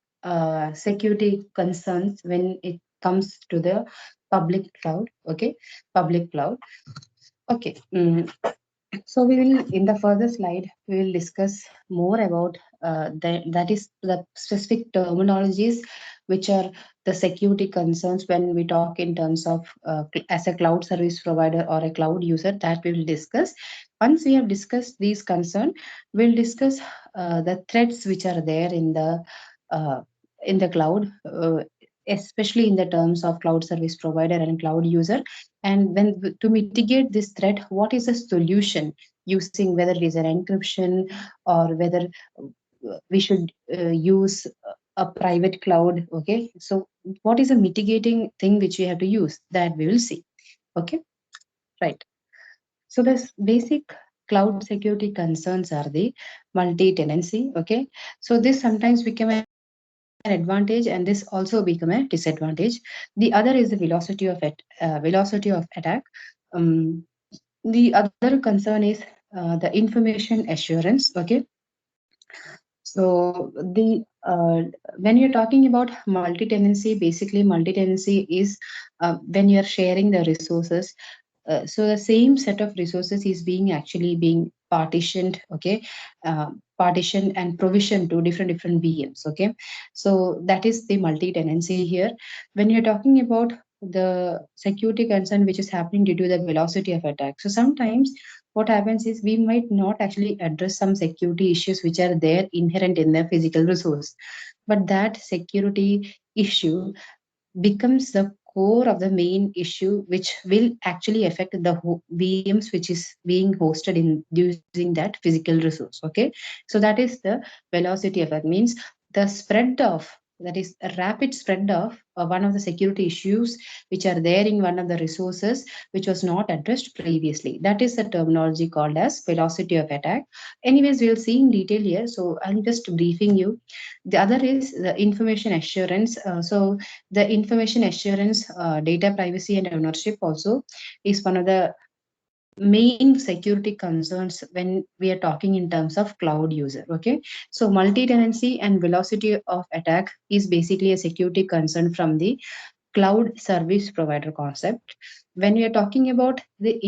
security concerns when it comes to the public cloud. Okay, public cloud. Okay, so we will, in the further slide, we will discuss more about that is the specific terminologies which are the security concerns when we talk in terms of as a cloud service provider or a cloud user, that we will discuss. Once we have discussed these concerns, we'll discuss the threats which are there uh, in the cloud, especially in the terms of cloud service provider and cloud user. And when to mitigate this threat, what is the solution using, whether it is an encryption or whether we should use a private cloud. Okay, so what is a mitigating thing which we have to use, that we will see. Okay, right. So the basic cloud security concerns are the multi-tenancy. Okay, so this sometimes become an advantage and this also become a disadvantage. The other is the velocity of attack. Um, the other concern is the information assurance. Okay, so the when you're talking about multi-tenancy, basically multi-tenancy is when you're sharing the resources. So the same set of resources is being actually being partitioned. Okay, partitioned and provisioned to different VMs. Okay, so that is the multi-tenancy here. When you're talking about the security concern which is happening due to the velocity of attack, so sometimes what happens is we might not actually address some security issues which are there inherent in the physical resource, but that security issue becomes the core of the main issue which will actually affect the VMs which is being hosted in using that physical resource. Okay, so that is the velocity effect, means the spread of, that is a rapid spread of one of the security issues which are there in one of the resources which was not addressed previously. That is the terminology called as velocity of attack. Anyways, we'll see in detail here, so I'm just briefing you. The other is the information assurance. So the information assurance, data privacy and ownership also is one of the main security concerns when we are talking in terms of cloud user. Okay, so multi-tenancy and velocity of attack is basically a security concern from the cloud service provider concept. When we are talking about the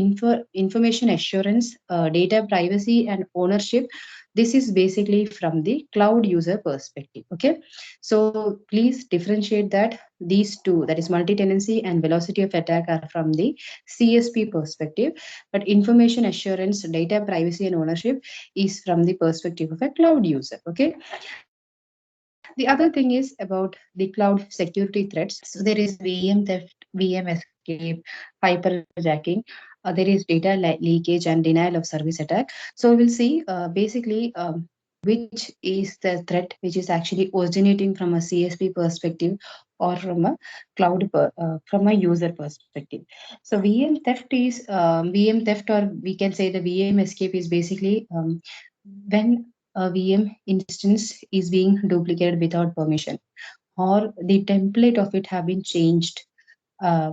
information assurance, data privacy and ownership, this is basically from the cloud user perspective. Okay, so please differentiate that these two, that is multi-tenancy and velocity of attack, are from the CSP perspective, but information assurance, data privacy and ownership is from the perspective of a cloud user. Okay, the other thing is about the cloud security threats. So there is VM theft, VM escape, hyperjacking, there is data leakage and denial of service attack. So we will see basically which is the threat which is actually originating from a CSP perspective or from a from a user perspective. So VM theft is VM theft, or we can say the VM escape is basically when a VM instance is being duplicated without permission, or the template of it have been changed uh,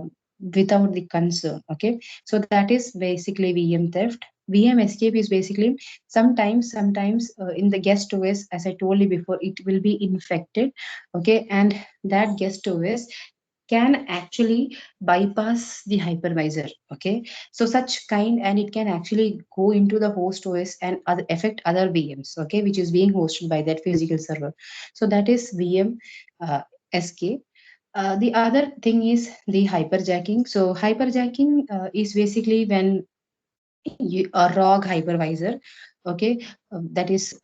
without the concern. Okay, so that is basically VM theft. VM escape is basically sometimes in the guest OS, as I told you before, it will be infected, okay, and that guest OS can actually bypass the hypervisor, okay. So such kind, and it can actually go into the host OS and affect other VMs, okay, which is being hosted by that physical server. So that is VM escape. The other thing is the hyperjacking. So hyperjacking is basically when a ROG hypervisor, okay, that is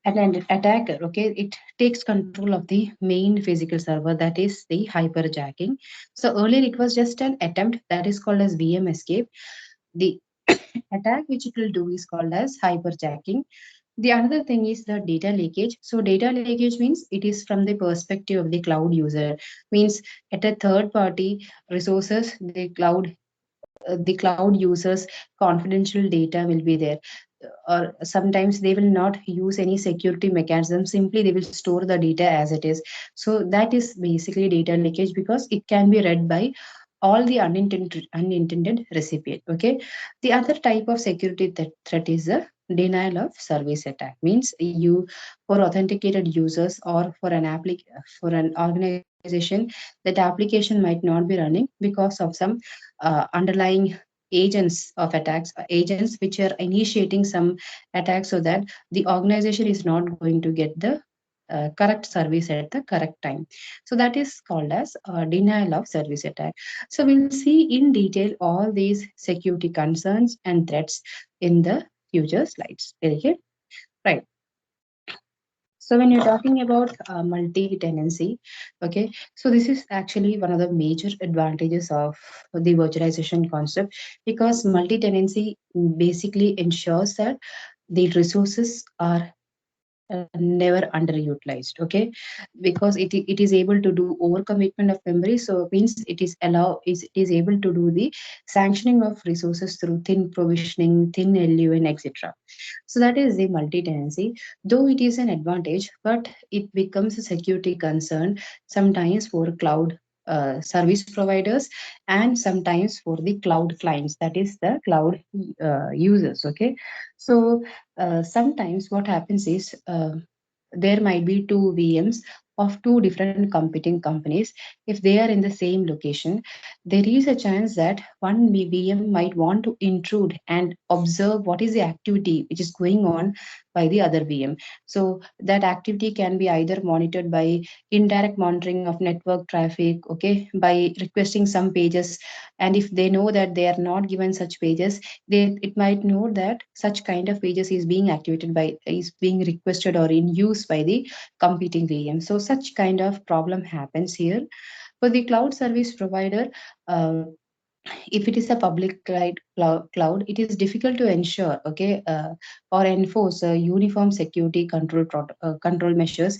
an attacker, okay, it takes control of the main physical server, that is the hyperjacking. So earlier it was just an attempt, that is called as VM escape. The attack which it will do is called as hyperjacking. The another thing is the data leakage. So data leakage means it is from the perspective of the cloud user, means at a third party resources, the cloud users confidential data will be there, or sometimes they will not use any security mechanism, simply they will store the data as it is. So that is basically data leakage, because it can be read by all the unintended recipient, okay. The other type of security threat is the denial of service attack, means you, for authenticated users or for for an organization, that application might not be running because of some underlying agents of attacks, agents which are initiating some attacks, so that the organization is not going to get the correct service at the correct time. So that is called as denial of service attack. So we'll see in detail all these security concerns and threats in the future slides. Okay, right. So when you're talking about multi-tenancy, okay, so this is actually one of the major advantages of the virtualization concept, because multi-tenancy basically ensures that the resources are never underutilized, okay, because it is able to do overcommitment of memory. So means it is able to do the sanctioning of resources through thin provisioning, thin LU, and etc. So that is the multi-tenancy. Though it is an advantage, but it becomes a security concern sometimes for cloud service providers, and sometimes for the cloud clients, that is the cloud users, okay. So sometimes what happens is there might be two VMs of two different competing companies. If they are in the same location, there is a chance that one VM might want to intrude and observe what is the activity which is going on by the other VM. So that activity can be either monitored by indirect monitoring of network traffic, okay, by requesting some pages. And if they know that they are not given such pages, it might know that such kind of pages is being activated by, is being requested or in use by the competing VM. So such kind of problem happens here. For the cloud service provider, if it is a public cloud, it is difficult to ensure, okay, or enforce uniform security control measures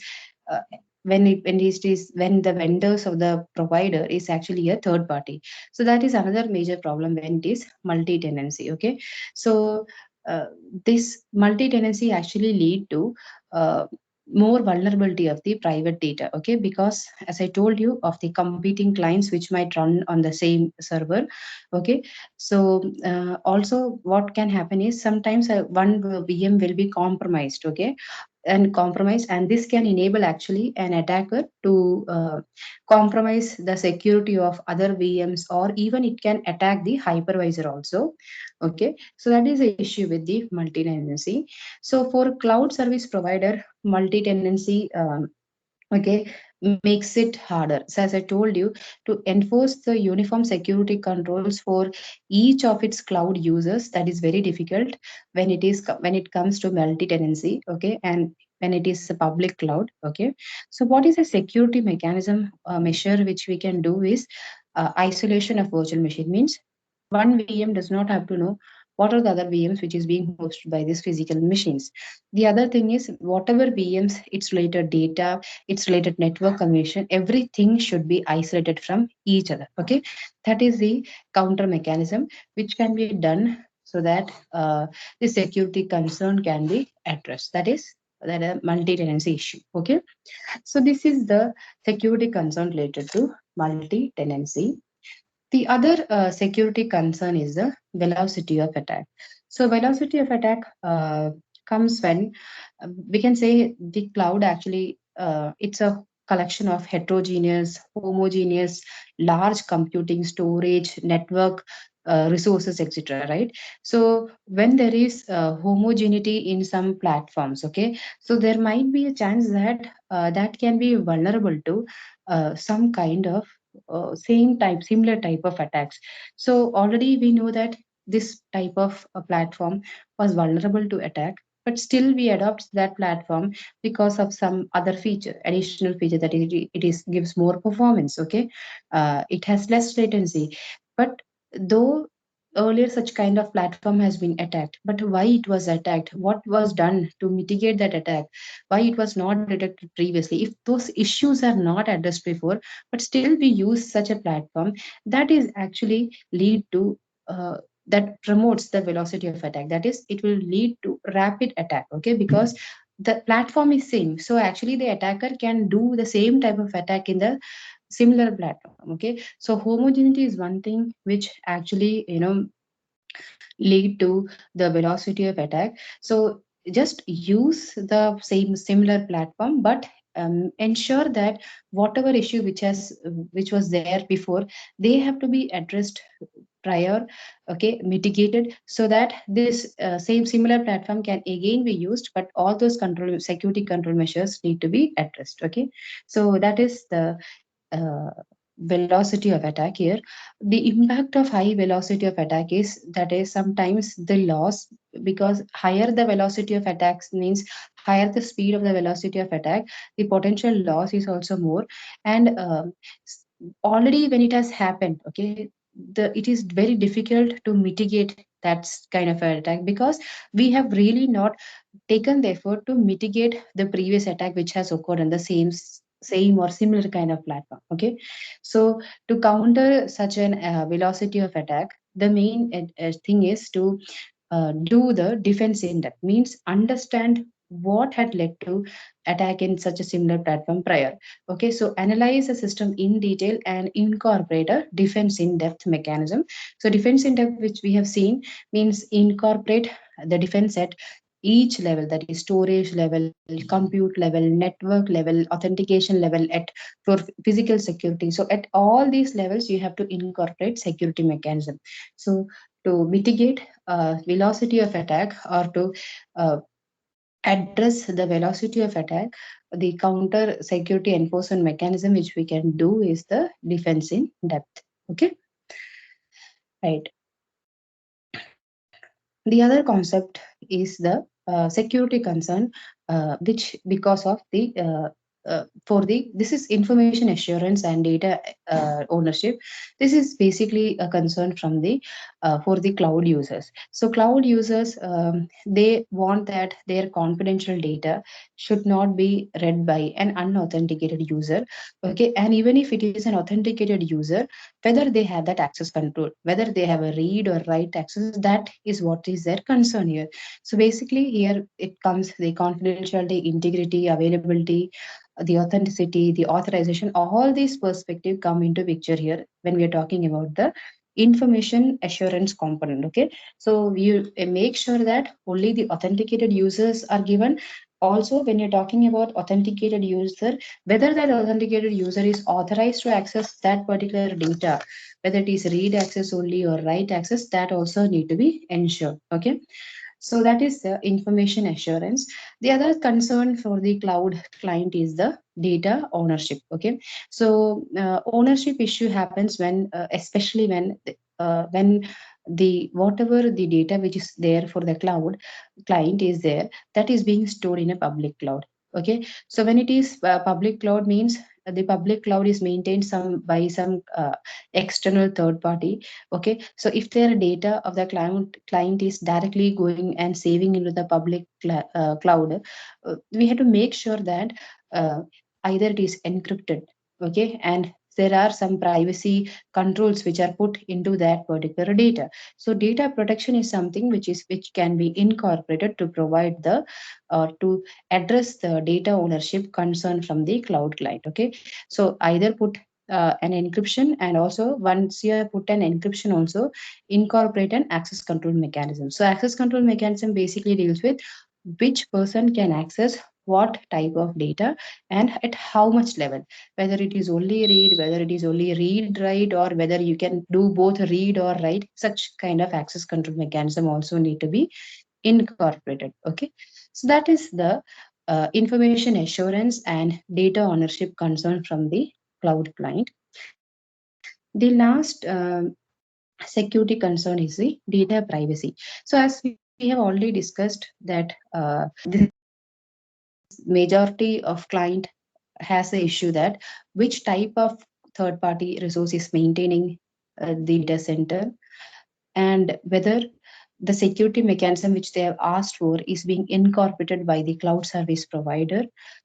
uh, when the vendors of the provider is actually a third party. So that is another major problem when it is multi-tenancy, okay. So uh, this multi-tenancy actually lead to uh, more vulnerability of the private data, okay, because as I told you, of the competing clients which might run on the same server, okay. So also what can happen is sometimes one VM will be compromised, okay, and compromised, and this can enable actually an attacker to compromise the security of other VMs, or even it can attack the hypervisor also, okay. So that is the issue with the multi-tenancy. So for cloud service provider, multi-tenancy okay, makes it harder. So as I told you, to enforce the uniform security controls for each of its cloud users, that is very difficult when it comes to multi-tenancy, okay, and when it is a public cloud, okay. So what is a security mechanism measure which we can do is isolation of virtual machine, means one VM does not have to know what are the other VMs which is being hosted by these physical machines. The other thing is whatever VMs, its related data, its related network connection, everything should be isolated from each other, okay. That is the counter mechanism which can be done, so that the security concern can be addressed, that is that a multi-tenancy issue, okay. So this is the security concern related to multi-tenancy. The other security concern is the velocity of attack. So velocity of attack comes when we can say the cloud actually it's a collection of heterogeneous, homogeneous, large computing, storage, network resources, etc. Right? So when there is homogeneity in some platforms, okay, so there might be a chance that that can be vulnerable to some kind of similar type of attacks. So already we know that this type of platform was vulnerable to attack, but still we adopt that platform because of some other feature, additional feature that it is gives more performance. Okay, it has less latency, but though earlier such kind of platform has been attacked, but why it was attacked, what was done to mitigate that attack, why it was not detected previously, if those issues are not addressed before but still we use such a platform, that is actually lead to that promotes the velocity of attack, that is it will lead to rapid attack. Okay, because the platform is same, so actually the attacker can do the same type of attack in the similar platform. Okay, so homogeneity is one thing which actually lead to the velocity of attack. So just use the same similar platform, but ensure that whatever issue which was there before, they have to be addressed prior, okay, mitigated, so that this same similar platform can again be used, but all those control security control measures need to be addressed. Okay, so that is the uh, velocity of attack here. The impact of high velocity of attack is that is sometimes the loss, because higher the velocity of attacks means higher the speed of the velocity of attack, the potential loss is also more. And already when it has happened, okay, it is very difficult to mitigate that kind of an attack, because we have really not taken the effort to mitigate the previous attack which has occurred on the same or similar kind of platform. Okay, so to counter such an velocity of attack, the main thing is to do the defense in depth, means understand what had led to attack in such a similar platform prior. Okay, so analyze the system in detail and incorporate a defense in depth mechanism. So defense in depth, which we have seen, means incorporate the defense at each level, that is storage level, compute level, network level, authentication level, at for physical security. So at all these levels you have to incorporate security mechanism. So to mitigate velocity of attack, or to uh, address the velocity of attack, the counter security enforcement mechanism which we can do is the defense in depth. Okay, right. The other concept is the security concern, which because of the for the this is information assurance and data ownership. This is basically a concern from the for the cloud users. So cloud users, they want that their confidential data should not be read by an unauthenticated user. Okay, and even if it is an authenticated user, whether they have that access control, whether they have a read or write access, that is what is their concern here. So basically here it comes the confidentiality, integrity, availability, the authenticity, the authorization, all these perspective come into picture here when we are talking about the information assurance component. Okay, so you make sure that only the authenticated users are given. Also when you're talking about authenticated user, whether that authenticated user is authorized to access that particular data, whether it is read access only or write access, that also need to be ensured. Okay, so that is the information assurance. The other concern for the cloud client is the data ownership. Okay, so ownership issue happens when, especially when the whatever the data which is there for the cloud client is there, that is being stored in a public cloud. Okay, so when it is public cloud means the public cloud is maintained some by some external third party. Okay, so if their data of the client is directly going and saving into the public cloud, we have to make sure that uh, either it is encrypted, okay, and there are some privacy controls which are put into that particular data. So data protection is something which can be incorporated to provide the to address the data ownership concern from the cloud client. Okay, so either put an encryption, and also once you have put an encryption also incorporate an access control mechanism. So access control mechanism basically deals with which person can access what type of data and at how much level, whether it is only read, whether it is only read write, or whether you can do both read or write. Such kind of access control mechanism also need to be incorporated. Okay, so that is the information assurance and data ownership concern from the cloud client. The last security concern is the data privacy. So as we have already discussed that this majority of client has the issue that which type of third party resource is maintaining the data center, and whether the security mechanism which they have asked for is being incorporated by the cloud service provider.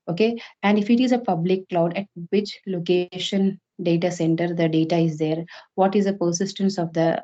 Okay, and if it is a public cloud, at which location data center the data is there, what is the persistence of the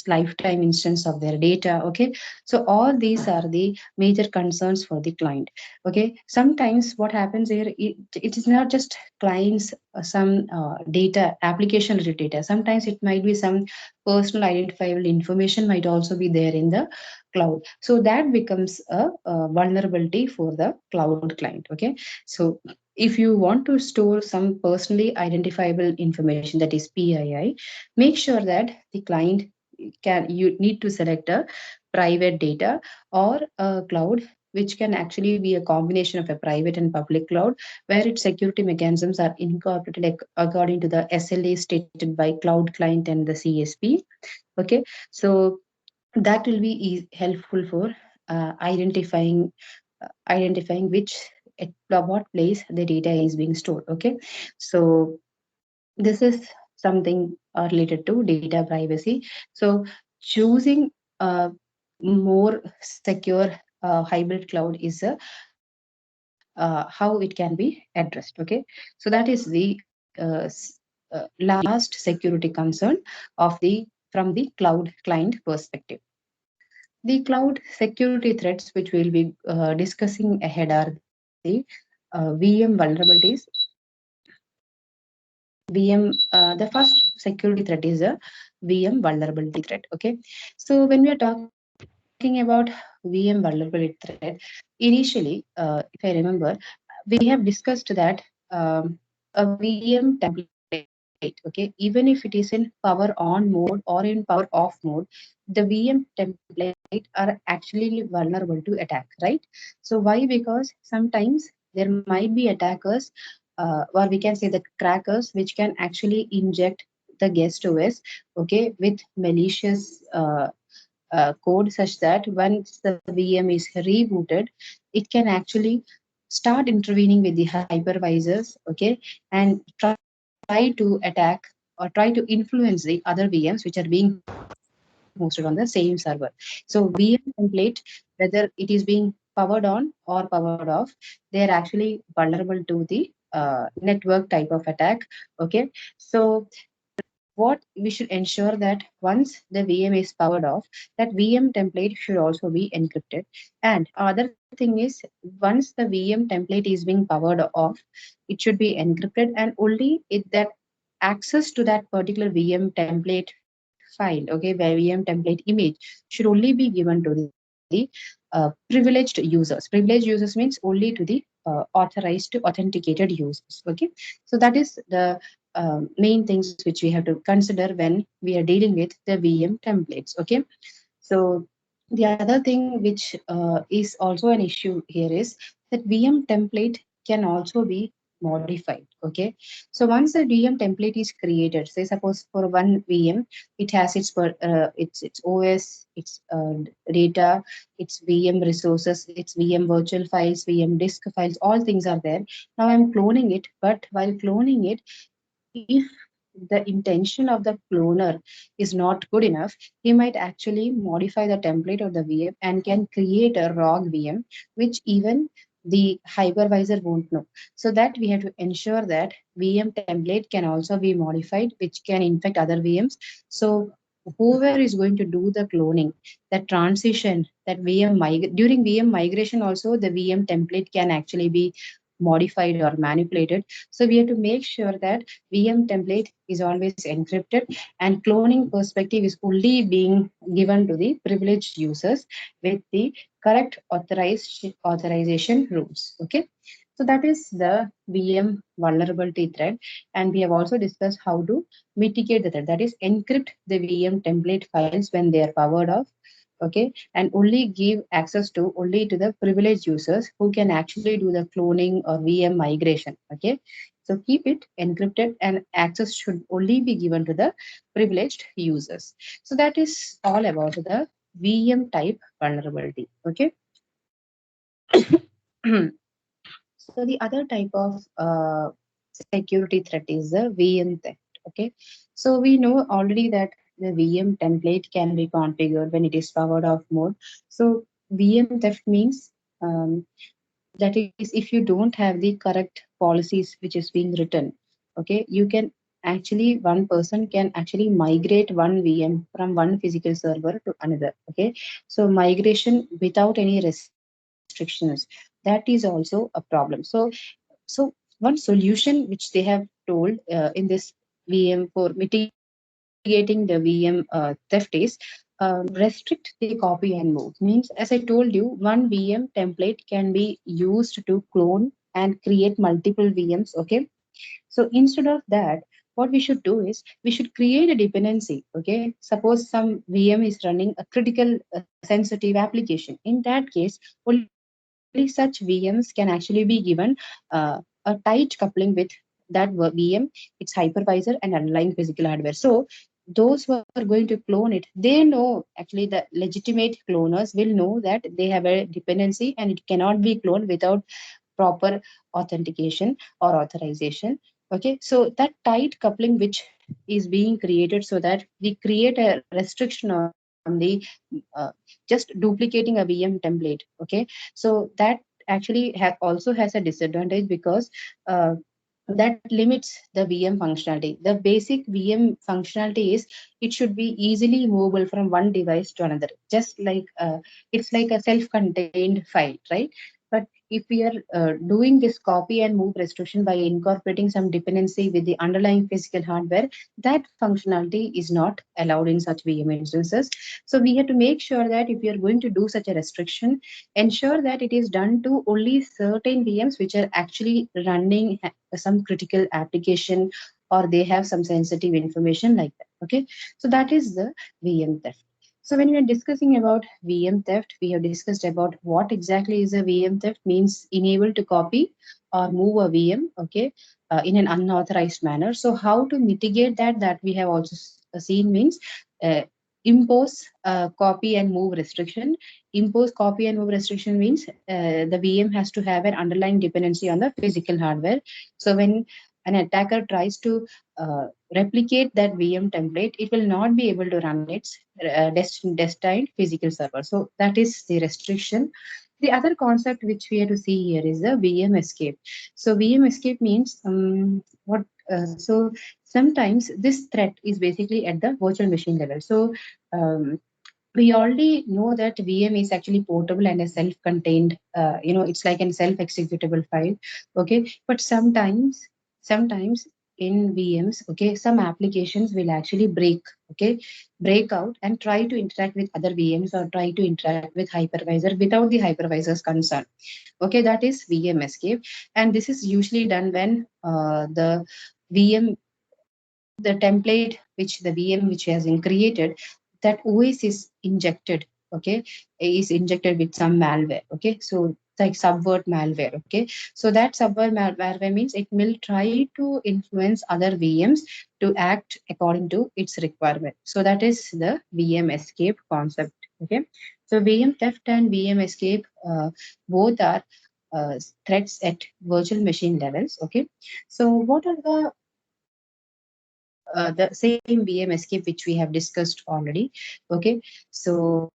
lifetime instance of their data. Okay, so all these are the major concerns for the client. Okay, sometimes what happens here, it is not just clients some data application related data, sometimes it might be some personal identifiable information might also be there in the cloud. So that becomes a vulnerability for the cloud client. Okay, so if you want to store some personally identifiable information, that is PII, make sure that the client can, you need to select a private data or a cloud which can actually be a combination of a private and public cloud, where its security mechanisms are incorporated according to the SLA stated by cloud client and the CSP. Okay, so that will be helpful for identifying which at what place the data is being stored. Okay, so this is something related to data privacy. So choosing a more secure hybrid cloud is how it can be addressed. Okay, so that is the last security concern of the from the cloud client perspective. The cloud security threats which we'll be discussing ahead are the VM vulnerabilities. The first security threat is a VM vulnerability threat. Okay, so when we are talking about VM vulnerability threat, initially, if I remember, we have discussed that a VM template. Okay, even if it is in power on mode or in power off mode, the VM template are actually vulnerable to attack, right? So why? Because sometimes there might be attackers, or we can say the crackers, which can actually inject the guest OS, okay, with malicious code, such that once the VM is rebooted, it can actually start intervening with the hypervisors, okay, and try to attack or try to influence the other VMs which are being hosted on the same server. So VM template, whether it is being powered on or powered off, they are actually vulnerable to the network type of attack. Okay, so what we should ensure that once the VM is powered off, that VM template should also be encrypted. And other thing is, once the VM template is being powered off, it should be encrypted, and only it that access to that particular VM template file, okay, where VM template image should only be given to the privileged users. Privileged users means only to the authorized authenticated users. Okay, so that is the main things which we have to consider when we are dealing with the VM templates. Okay, so the other thing which is also an issue here is that VM template can also be modified. Okay, so once the VM template is created, say suppose for one VM, it has its OS, its data, its VM resources, its VM virtual files, VM disk files, all things are there. Now I'm cloning it, but while cloning it, if the intention of the cloner is not good enough, he might actually modify the template of the VM and can create a wrong VM, which even the hypervisor won't know. So that we have to ensure that VM template can also be modified, which can infect other VMs. So whoever is going to do the cloning, that transition, that during VM migration also, the VM template can actually be modified or manipulated. So we have to make sure that VM template is always encrypted, and cloning perspective is only being given to the privileged users with the correct authorization rules. Okay. So that is the VM vulnerability threat. And we have also discussed how to mitigate the threat. That is, encrypt the VM template files when they are powered off. Okay, and only give access to only to the privileged users who can actually do the cloning or VM migration. Okay, so keep it encrypted and access should only be given to the privileged users. So that is all about the VM type vulnerability. Okay. So the other type of security threat is the VM theft. Okay, so we know already that the VM template can be configured when it is powered off mode. So VM theft means that is, if you don't have the correct policies which is being written, okay, you can actually, one person can actually migrate one VM from one physical server to another. Okay, so migration without any restrictions, that is also a problem. So one solution which they have told in this VM for mitigating the VM theft is restrict the copy and move. Means, as I told you, one VM template can be used to clone and create multiple VMs. Okay, so instead of that, what we should do is we should create a dependency. Okay, suppose some VM is running a critical sensitive application. In that case, only such VMs can actually be given a tight coupling with that VM, its hypervisor, and underlying physical hardware. So those who are going to clone it, they know, actually the legitimate cloners will know that they have a dependency and it cannot be cloned without proper authentication or authorization. Okay, so that tight coupling which is being created, so that we create a restriction on the uh, just duplicating a VM template. Okay, so that actually also has a disadvantage because that limits the VM functionality. The basic VM functionality is it should be easily movable from one device to another, just like it's like a self-contained file, right? But if we are doing this copy and move restriction by incorporating some dependency with the underlying physical hardware, that functionality is not allowed in such VM instances. So we have to make sure that if you are going to do such a restriction, ensure that it is done to only certain VMs which are actually running some critical application, or they have some sensitive information like that. Okay, so that is the VM theft. So when we are discussing about VM theft, we have discussed about what exactly is a VM theft. Means unable to copy or move a VM, okay, in an unauthorized manner. So how to mitigate that? That we have also seen means uh, impose copy and move restriction. Impose copy and move restriction means the VM has to have an underlying dependency on the physical hardware. So when an attacker tries to uh, replicate that VM template, it will not be able to run its destined physical server. So that is the restriction. The other concept which we have to see here is the VM escape. So VM escape means what? So sometimes this threat is basically at the virtual machine level. So we already know that VM is actually portable and a self-contained, it's like a self-executable file. Okay, but sometimes in VMs, okay, some applications will actually okay, break out and try to interact with other VMs or try to interact with hypervisor without the hypervisor's consent. Okay, that is VM escape, and this is usually done when VM the template which the VM which has been created, that OS is injected, okay, is injected with some malware. Okay, so like subvert malware. Okay, so that subvert malware means it will try to influence other VMs to act according to its requirement. So that is the VM escape concept. Okay, so VM theft and VM escape both are threats at virtual machine levels. Okay, so what are the same VM escape which we have discussed already. Okay, so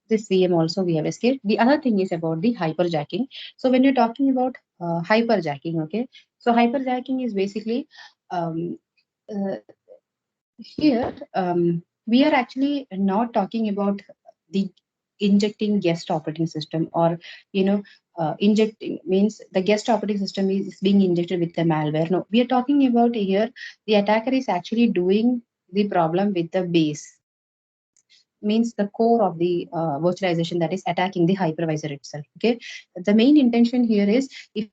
this VM also we have escaped. The other thing is about the hyperjacking. So when you're talking about hyperjacking, okay, so hyperjacking is basically um, uh, here we are actually not talking about the injecting guest operating system or you know injecting means the guest operating system is being injected with the malware. No, we are talking about here the attacker is actually doing the problem with the base, means the core of the virtualization, that is attacking the hypervisor itself. Okay, the main intention here is if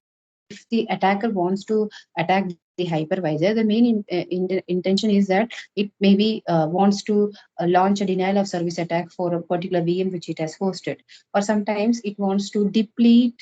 the attacker wants to attack the hypervisor, the main intention is that it maybe wants to launch a denial of service attack for a particular VM which it has hosted, or sometimes it wants to deplete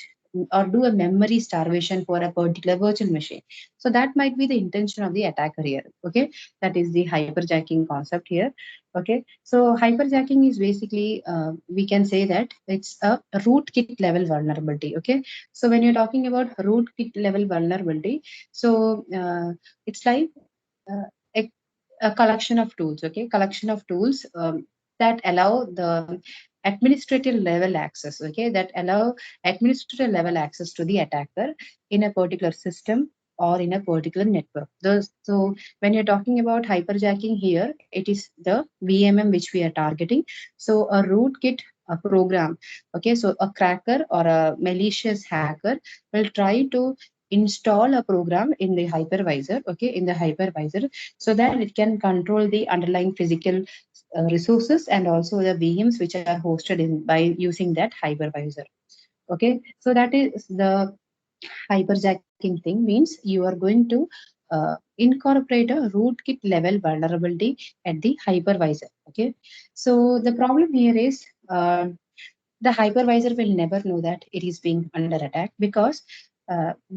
or do a memory starvation for a particular virtual machine. So that might be the intention of the attacker here. Okay, that is the hyperjacking concept here. Okay, so hyperjacking is basically we can say that it's a rootkit level vulnerability. Okay, so when you're talking about rootkit level vulnerability, so it's like uh, a, a collection of tools. Okay, collection of tools that allow the administrative level access. Okay, that allow administrative level access to the attacker in a particular system or in a particular network. So when you're talking about hyperjacking here, it is the VMM which we are targeting. So a rootkit a program. Okay, so a cracker or a malicious hacker will try to install a program in the hypervisor. Okay, in the hypervisor, so that it can control the underlying physical resources and also the VMs which are hosted in by using that hypervisor. Okay, so that is the hyperjacking thing, means you are going to incorporate a rootkit level vulnerability at the hypervisor. Okay, so the problem here is the hypervisor will never know that it is being under attack, because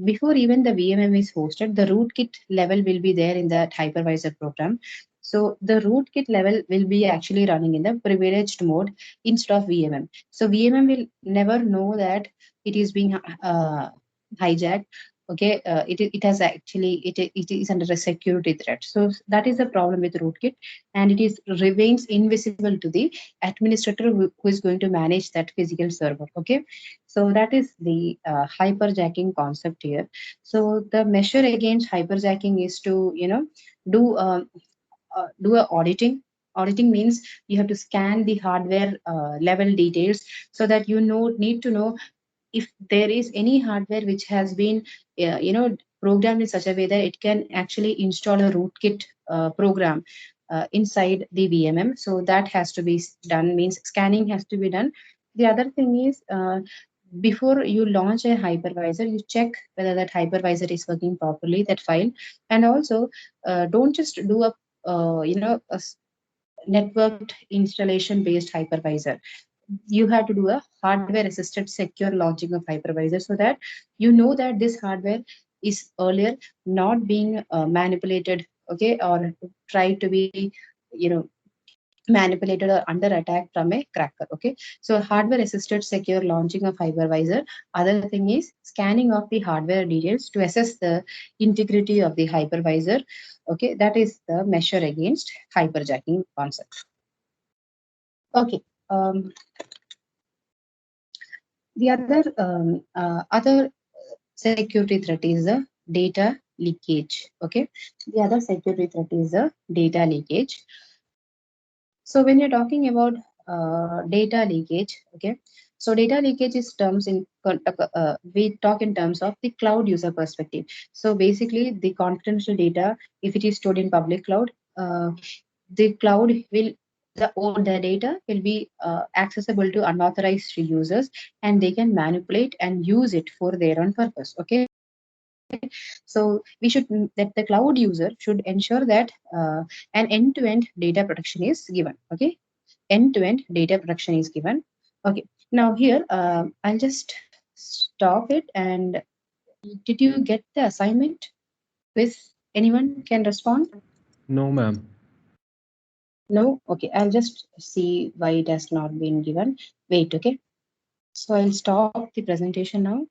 before even the VMM is hosted, the rootkit level will be there in that hypervisor program. So the rootkit level will be actually running in the privileged mode instead of VMM. So VMM will never know that it is being hijacked. Okay, it has actually it is under a security threat. So that is the problem with rootkit, and it is remains invisible to the administrator who is going to manage that physical server. Okay, so that is the hyperjacking concept here. So the measure against hyperjacking is to do a auditing. Auditing means you have to scan the hardware level details, so that need to know if there is any hardware which has been programmed in such a way that it can actually install a rootkit program inside the VMM. So that has to be done, means scanning has to be done. The other thing is before you launch a hypervisor, you check whether that hypervisor is working properly, that file. And also don't just do a networked installation based hypervisor. You have to do a hardware assisted secure launching of hypervisor, so that that this hardware is earlier not being manipulated. Okay, or tried to be you know manipulated or under attack from a cracker. Okay, so hardware assisted secure launching of hypervisor. Other thing is scanning of the hardware details to assess the integrity of the hypervisor. Okay, that is the measure against hyperjacking concept. Okay, the other security threat is the data leakage. Okay, the other security threat is the data leakage. So when you're talking about data leakage, okay, so data leakage is terms we talk in terms of the cloud user perspective. So basically, the confidential data, if it is stored in public cloud, the cloud will the data will be accessible to unauthorized users, and they can manipulate and use it for their own purpose. Okay, so we should that the cloud user should ensure that an end-to-end data protection is given. Okay, end-to-end data protection is given. Okay, now here I'll just stop it. And did you get the assignment? With anyone can respond? No, ma'am. No? Okay, I'll just see why it has not been given. Wait, okay. So I'll stop the presentation now.